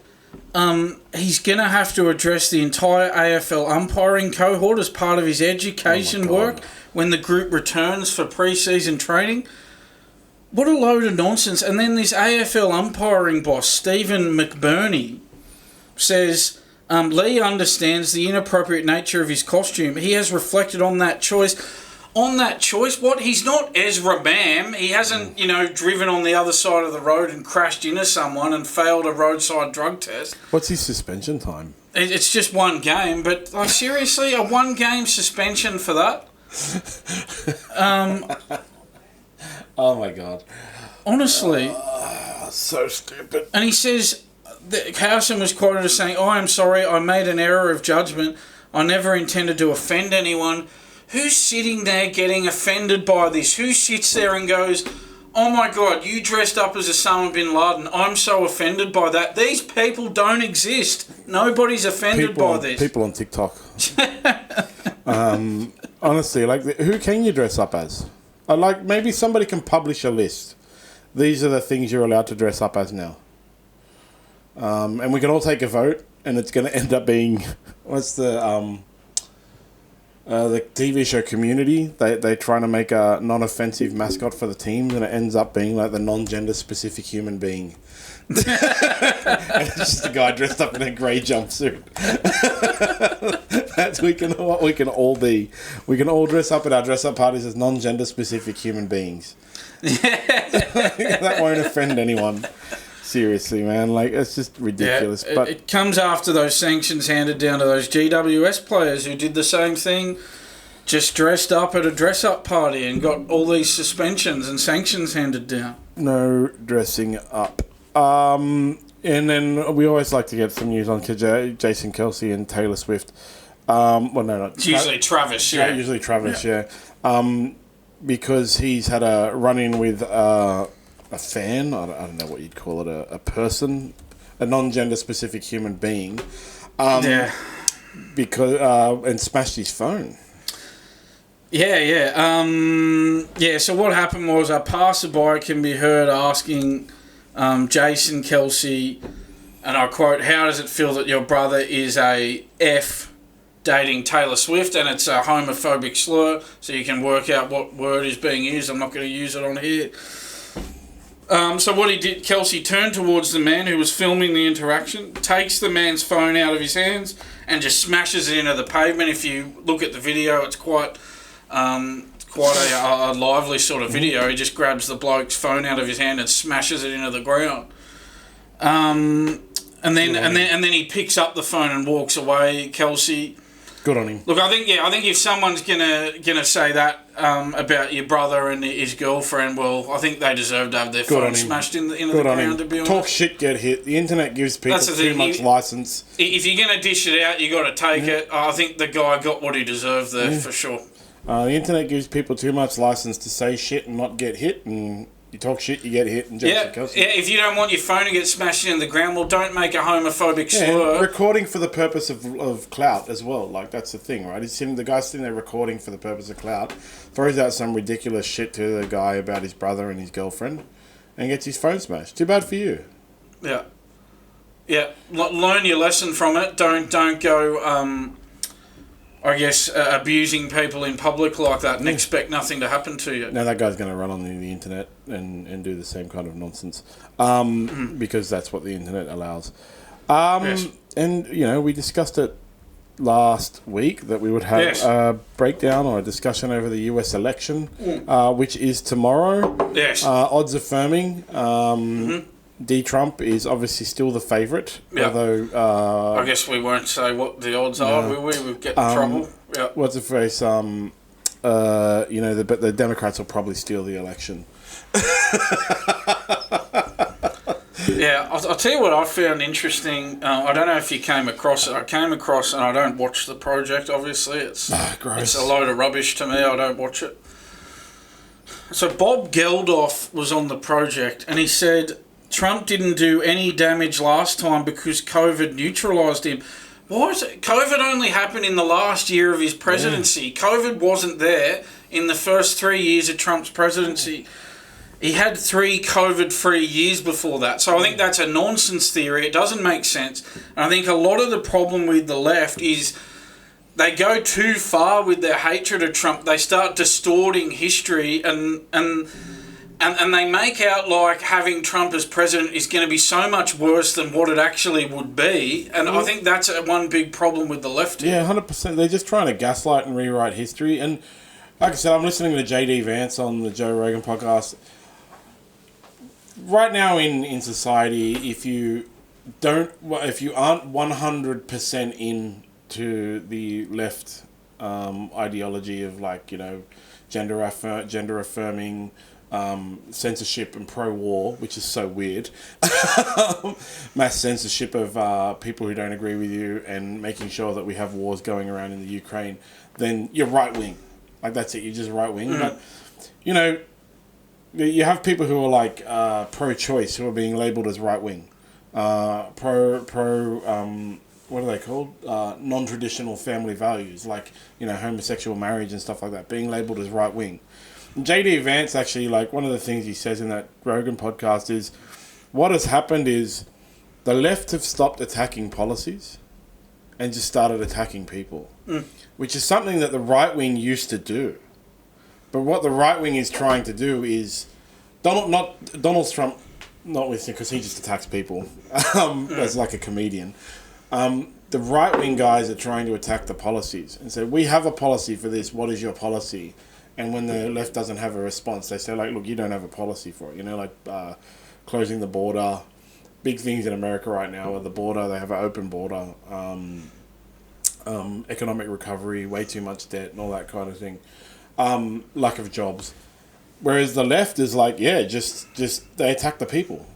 he's going to have to address the entire AFL umpiring cohort as part of his education work when the group returns for pre-season training. What a load of nonsense. And then this AFL umpiring boss, Stephen McBurney, says Lee understands the inappropriate nature of his costume. He has reflected on that choice. On that choice, what? He's not Ezra Mam. He hasn't, driven on the other side of the road and crashed into someone and failed a roadside drug test. What's his suspension time? It's just one game, but like seriously, a one-game suspension for that? Oh my god! Honestly, so stupid. And he says that Howson was quoted as saying, "I am sorry, I made an error of judgment. I never intended to offend anyone." Who's sitting there getting offended by this? Who sits there and goes, "Oh my God, you dressed up as Osama bin Laden. I'm so offended by that." These people don't exist. Nobody's offended by this. People on TikTok. Honestly, like, who can you dress up as? Like, maybe somebody can publish a list. These are the things you're allowed to dress up as now. And we can all take a vote, and it's going to end up being, what's the TV show Community? They're trying to make a non-offensive mascot for the teams, and it ends up being like the non-gender specific human being. And it's just a guy dressed up in a grey jumpsuit. That's what we can all be. We can all dress up at our dress-up parties as non-gender specific human beings. That won't offend anyone. Seriously, man, like, it's just ridiculous. Yeah, but it comes after those sanctions handed down to those GWS players who did the same thing, just dressed up at a dress-up party and got all these suspensions and sanctions handed down. No dressing up. And then we always like to get some news on Jason Kelce and Taylor Swift. It's usually Travis, yeah. Usually Travis, yeah. Because he's had a run-in with a fan, I don't know what you'd call it, a person, a non-gender specific human being, because and smashed his phone. So what happened was a passerby can be heard asking Jason Kelce, and I quote, "How does it feel that your brother is a F dating Taylor Swift?" And it's a homophobic slur, so you can work out what word is being used. I'm not going to use it on here. So what he did, Kelce turned towards the man who was filming the interaction, takes the man's phone out of his hands, and just smashes it into the pavement. If you look at the video, it's quite a lively sort of video. He just grabs the bloke's phone out of his hand and smashes it into the ground. And then he picks up the phone and walks away. Kelce. Good on him. Look, I think if someone's gonna say that about your brother and his girlfriend, well, I think they deserve to have their phone smashed into the ground. To be honest, talk shit, get hit. The internet gives people too much license. If you're gonna dish it out, you got to take it. I think the guy got what he deserved there for sure. The internet gives people too much license to say shit and not get hit, and you talk shit, you get hit. And if you don't want your phone to get smashed into the ground, well, don't make a homophobic slur. Recording for the purpose of clout as well. Like, that's the thing, right? The guy's sitting there recording for the purpose of clout, throws out some ridiculous shit to the guy about his brother and his girlfriend, and gets his phone smashed. Too bad for you. Yeah. Yeah. Learn your lesson from it. Don't go... abusing people in public like that and expect nothing to happen to you. Now that guy's going to run on the internet and do the same kind of nonsense because that's what the internet allows. Yes. And, we discussed it last week that we would have a breakdown or a discussion over the US election, which is tomorrow. Yes. Odds affirming. D-Trump is obviously still the favourite, although... I guess we won't say what the odds are, will we? We'll get in trouble. Yep. What's the phrase? But the Democrats will probably steal the election. Yeah, I'll tell you what I found interesting. I don't know if you came across it. I came across, and I don't watch the project, obviously. It's a load of rubbish to me. I don't watch it. So Bob Geldof was on the project, and he said... Trump didn't do any damage last time because COVID neutralised him. What? COVID only happened in the last year of his presidency. Yeah. COVID wasn't there in the first 3 years of Trump's presidency. He had 3 COVID-free years before that. So I think that's a nonsense theory. It doesn't make sense. And I think a lot of the problem with the left is they go too far with their hatred of Trump. They start distorting history and they make out like having Trump as president is going to be so much worse than what it actually would be. And I think that's one big problem with the left here. Yeah, 100%. They're just trying to gaslight and rewrite history. And like I said, I'm listening to J.D. Vance on the Joe Rogan podcast. Right now in society, if you aren't 100% into the left ideology of gender affirming, censorship and pro-war, which is so weird, mass censorship of people who don't agree with you and making sure that we have wars going around in the Ukraine, then you're right-wing. Like, that's it, you're just right-wing. But, you have people who are pro-choice who are being labelled as right-wing. What are they called? Non-traditional family values, homosexual marriage and stuff like that, being labelled as right-wing. J.D. Vance, actually, one of the things he says in that Rogan podcast is what has happened is the left have stopped attacking policies and just started attacking people, which is something that the right wing used to do. But what the right wing is trying to do is Donald Trump, not with him because he just attacks people as like a comedian. The right wing guys are trying to attack the policies and say, we have a policy for this. What is your policy? And when the left doesn't have a response, they say, look, you don't have a policy for it. Closing the border. Big things in America right now are the border. They have an open border. Economic recovery, way too much debt and all that kind of thing. Lack of jobs. Whereas the left is just they attack the people.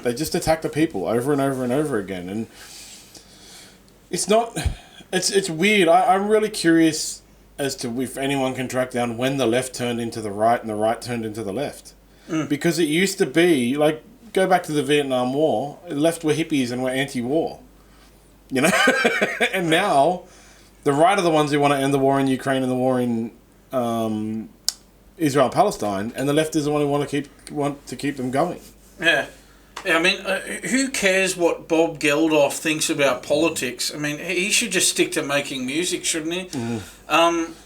They just attack the people over and over and over again. And it's weird. I'm really curious as to if anyone can track down when the left turned into the right and the right turned into the left. Because it used to be, go back to the Vietnam War, the left were hippies and were anti-war. And now, the right are the ones who want to end the war in Ukraine and the war in Israel and Palestine, and the left is the one who want to keep them going. Yeah. I mean, who cares what Bob Geldof thinks about politics? I mean, he should just stick to making music, shouldn't he?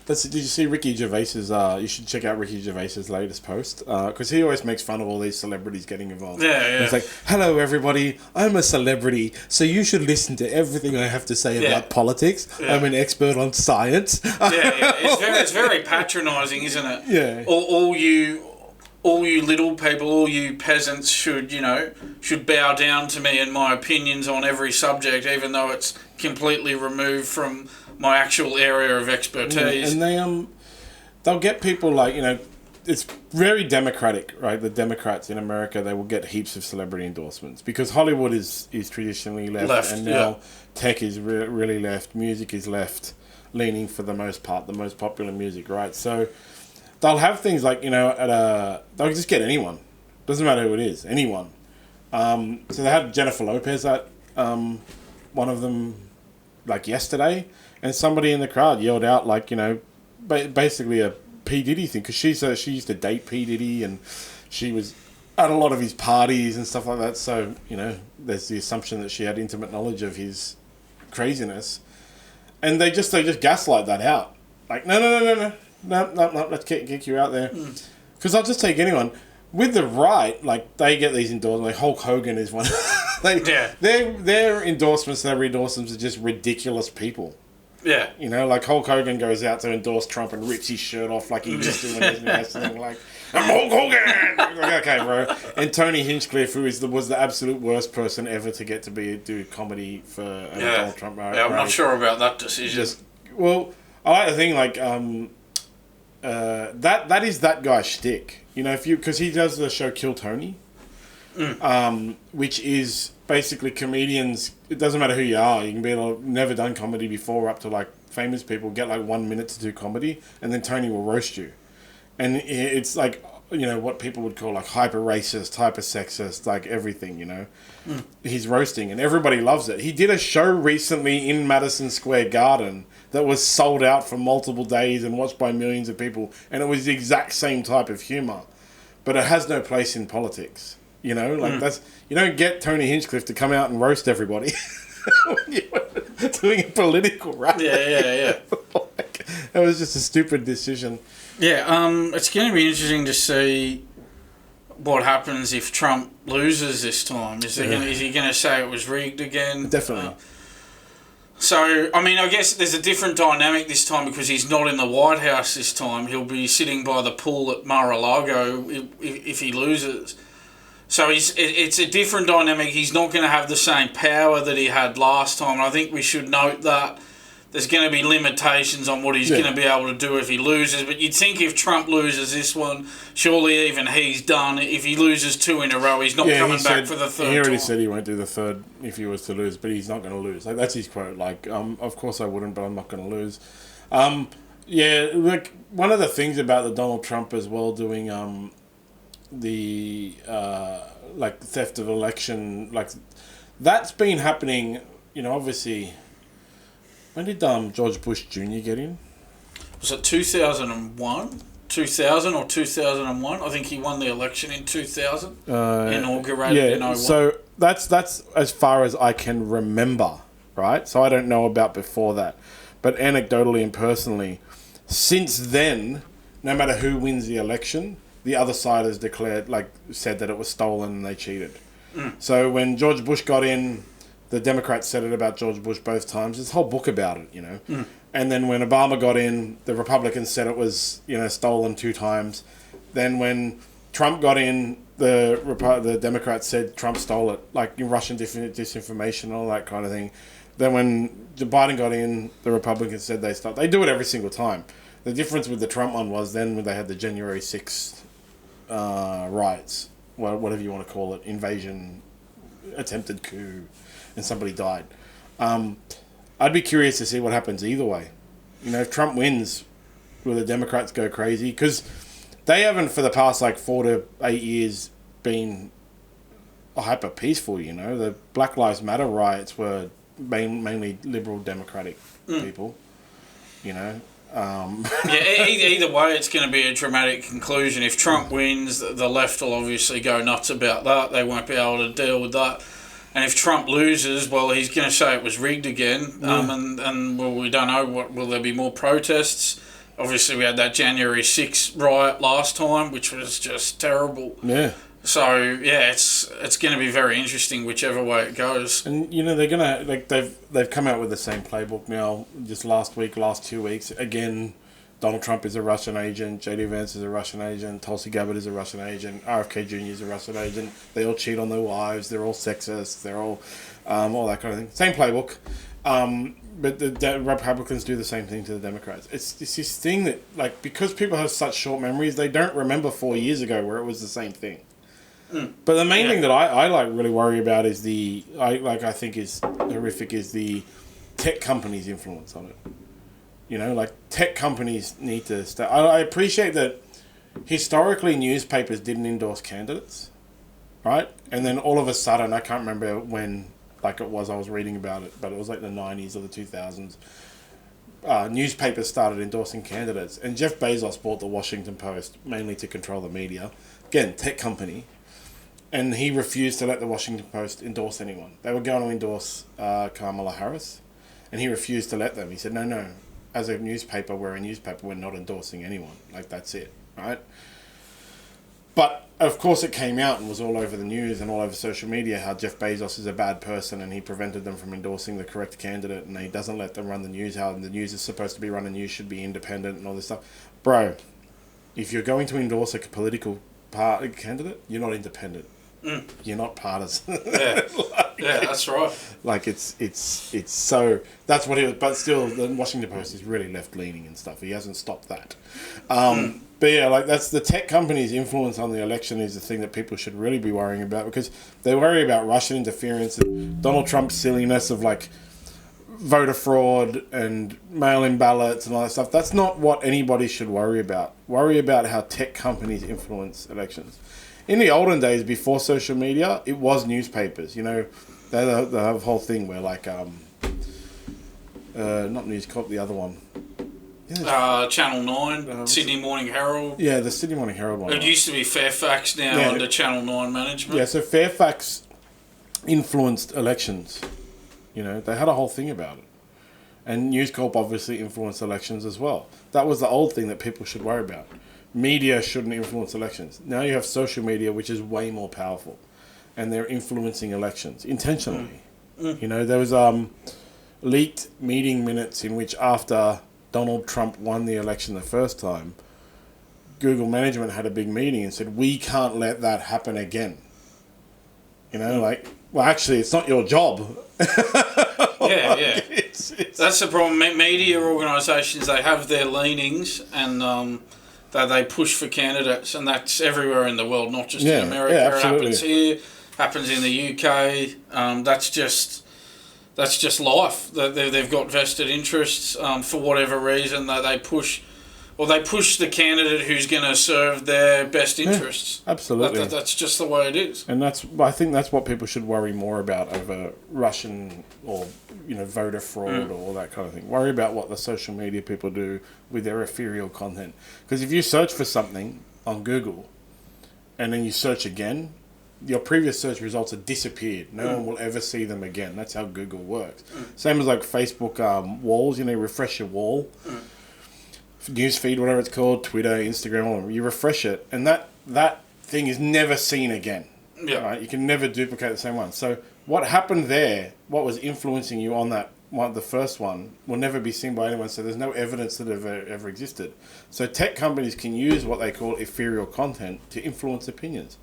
Did you see Ricky Gervais's? You should check out Ricky Gervais's latest post because he always makes fun of all these celebrities getting involved. Yeah. He's like, "Hello, everybody. I'm a celebrity, so you should listen to everything I have to say about politics. Yeah. I'm an expert on science." It's very patronising, isn't it? Yeah. All you little people, all you peasants should bow down to me and my opinions on every subject, even though it's completely removed from my actual area of expertise. And they'll get people like, it's very democratic, right? The Democrats in America, they will get heaps of celebrity endorsements because Hollywood is traditionally left and now tech is really left, music is left leaning for the most part, the most popular music, right? So they'll have things like, they'll just get anyone. Doesn't matter who it is, anyone. So they had Jennifer Lopez at one of them, like yesterday, and somebody in the crowd yelled out, like, basically a P. Diddy thing, because she used to date P. Diddy, and she was at a lot of his parties and stuff like that. So, there's the assumption that she had intimate knowledge of his craziness. And they just gaslight that out. Like, no, let's kick you out there. Because I'll just take anyone. With the right, like, they get these endorsements. Like, Hulk Hogan is one. Their endorsements, celebrity endorsements, are just ridiculous people. Yeah. Like Hulk Hogan goes out to endorse Trump and rips his shirt off like he was doing his wrestling. Like, I'm Hulk Hogan! Like, okay, bro. And Tony Hinchcliffe, who was the absolute worst person ever to get to do comedy for Donald Trump. Right? Yeah, I'm not sure about that decision. I like to think, like, that is that guy's shtick. Because he does the show Kill Tony, which is basically comedians. It doesn't matter who you are. You can be never done comedy before, up to like famous people. Get like 1 minute to do comedy, and then Tony will roast you. And it's like what people would call like hyper racist, hyper sexist, like everything. He's roasting, and everybody loves it. He did a show recently in Madison Square Garden that was sold out for multiple days and watched by millions of people, and it was the exact same type of humor, but it has no place in politics. That's, you don't get Tony Hinchcliffe to come out and roast everybody when you're doing a political rally. Yeah. It was just a stupid decision. Yeah, it's going to be interesting to see what happens if Trump loses this time. Is he going to say it was rigged again? Definitely. So, I mean, I guess there's a different dynamic this time because he's not in the White House this time. He'll be sitting by the pool at Mar-a-Lago if he loses. So it's a different dynamic. He's not going to have the same power that he had last time. And I think we should note that there's going to be limitations on what he's going to be able to do if he loses. But you'd think if Trump loses this one, surely even he's done. If he loses 2 in a row, he's not coming back for the third. He already said he won't do the third if he was to lose, but he's not going to lose. Like, that's his quote. Like, of course I wouldn't, but I'm not going to lose. Like, one of the things about the Donald Trump as well doing the like theft of election, like that's been happening. Obviously. When did George Bush Jr. get in? Was it 2001? 2000 or 2001? I think he won the election in 2000. Inaugurated in 01. So that's as far as I can remember, right? So I don't know about before that. But anecdotally and personally, since then, no matter who wins the election, the other side has said that it was stolen and they cheated. So when George Bush got in, the Democrats said it about George Bush both times. There's a whole book about it, And then when Obama got in, the Republicans said it was, stolen 2 times. Then when Trump got in, the Democrats said Trump stole it, like Russian disinformation and all that kind of thing. Then when Biden got in, the Republicans said they stole. They do it every single time. The difference with the Trump one was then when they had the January 6th riots, whatever you want to call it, invasion, attempted coup, and somebody died. I'd be curious to see what happens either way. If Trump wins, will the Democrats go crazy? Because they haven't, for the past 4 to 8 years, been hyper peaceful. The Black Lives Matter riots were mainly liberal Democratic people. Either way, it's going to be a dramatic conclusion. If Trump wins, the left will obviously go nuts about that. They won't be able to deal with that. And if Trump loses, well, he's going to say it was rigged again. And well, we don't know. Will there be more protests? Obviously, we had that January 6th riot last time, which was just terrible. Yeah. So yeah, it's going to be very interesting whichever way it goes. And they're gonna they've come out with the same playbook now. Just last 2 weeks, again, Donald Trump is a Russian agent, JD Vance is a Russian agent, Tulsi Gabbard is a Russian agent, RFK Jr. is a Russian agent. They all cheat on their wives. They're all sexist. They're all that kind of thing. Same playbook. But the Republicans do the same thing to the Democrats. It's this thing that, because people have such short memories, they don't remember 4 years ago where it was the same thing. But the main thing that I really worry about is I think is horrific is the tech companies' influence on it. Tech companies need to start. I appreciate that historically newspapers didn't endorse candidates, right? And then all of a sudden, I can't remember when I was reading about it, but it was like the 90s or the 2000s. Newspapers started endorsing candidates, and Jeff Bezos bought the Washington Post mainly to control the media. Again, tech company. And he refused to let the Washington Post endorse anyone. They were going to endorse Kamala Harris, and he refused to let them. He said, no, as a newspaper, we're a newspaper, we're not endorsing anyone. That's it, right? But, of course, it came out and was all over the news and all over social media how Jeff Bezos is a bad person and he prevented them from endorsing the correct candidate and he doesn't let them run the news, how the news is supposed to be run, the news should be independent and all this stuff. Bro, if you're going to endorse a political party candidate, you're not independent. You're not partisan. Yeah, that's right. It's so that's what he was. But still, the Washington Post is really left leaning and stuff. He hasn't stopped that. But yeah, that's the tech companies' influence on the election is the thing that people should really be worrying about because they worry about Russian interference and Donald Trump's silliness of voter fraud and mail-in ballots and all that stuff. That's not what anybody should worry about. Worry about how tech companies influence elections. In the olden days, before social media, it was newspapers. They have a whole thing where, not News Corp, the other one. Channel 9, Sydney Morning Herald. Yeah, the Sydney Morning Herald one. It used to be Fairfax, now under Channel 9 management. Yeah, so Fairfax influenced elections. They had a whole thing about it. And News Corp obviously influenced elections as well. That was the old thing that people should worry about. Media shouldn't influence elections. Now you have social media, which is way more powerful, and they're influencing elections intentionally. There was leaked meeting minutes in which after Donald Trump won the election the first time, Google management had a big meeting and said, we can't let that happen again. Well, actually, it's not your job. Yeah. That's the problem. Media organisations, they have their leanings and that they push for candidates, and that's everywhere in the world, not just in America. Yeah, it happens here, happens in the UK. That's just life. They've got vested interests for whatever reason that they push. Or they push the candidate who's going to serve their best interests. Yeah, absolutely. That's just the way it is. And I think that's what people should worry more about over Russian or voter fraud or all that kind of thing. Worry about what the social media people do with their ethereal content. Because if you search for something on Google and then you search again, your previous search results have disappeared. No one will ever see them again. That's how Google works. Same as Facebook walls. Refresh your wall. Newsfeed, whatever it's called, Twitter, Instagram, you refresh it, and that thing is never seen again. Yeah. Right? You can never duplicate the same one. So what happened there, what was influencing you on that one, the first one, will never be seen by anyone, so there's no evidence that it ever existed. So tech companies can use what they call ethereal content to influence opinions.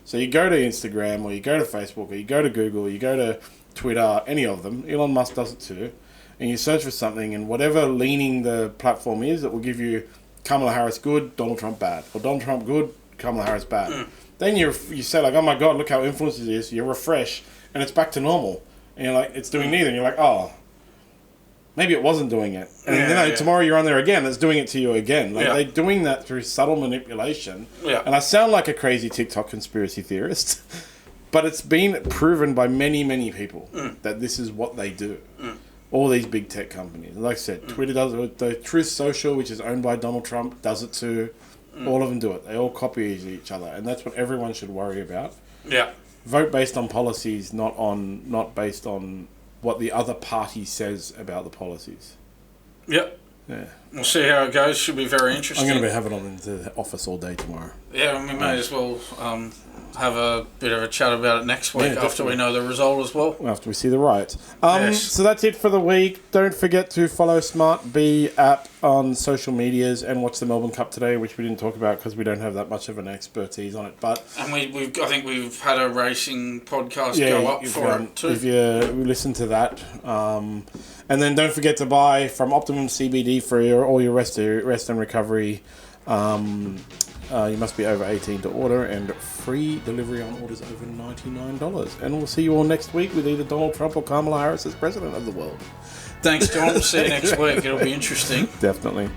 So you go to Instagram, or you go to Facebook, or you go to Google, or you go to Twitter, any of them, Elon Musk does it too, and you search for something, and whatever leaning the platform is, it will give you Kamala Harris good, Donald Trump bad, or Donald Trump good, Kamala Harris bad. Then you say oh my God, look how influenced it is. You refresh, and it's back to normal, and you're it's doing neither. And you're oh, maybe it wasn't doing it. And tomorrow you're on there again, it's doing it to you again. They're doing that through subtle manipulation. Yeah. And I sound like a crazy TikTok conspiracy theorist, but it's been proven by many, many people that this is what they do. All these big tech companies. Like I said, Twitter does it. The Truth Social, which is owned by Donald Trump, does it too. All of them do it. They all copy each other. And that's what everyone should worry about. Yeah. Vote based on policies, not based on what the other party says about the policies. Yep. Yeah. We'll see how it goes. Should be very interesting. I'm going to be having it in the office all day tomorrow. Yeah, we may as well have a bit of a chat about it next week after we know the result as well. After we see the riots. Yes. So that's it for the week. Don't forget to follow SmartB app on social medias and watch the Melbourne Cup today, which we didn't talk about because we don't have that much of an expertise on it. But I think we've had a racing podcast go up for it too. If you listen to that. And then don't forget to buy from Optimum CBD for all your rest and recovery. You must be over 18 to order, and free delivery on orders over $99. And we'll see you all next week with either Donald Trump or Kamala Harris as president of the world. Thanks, John. See you next week. It'll be interesting. Definitely.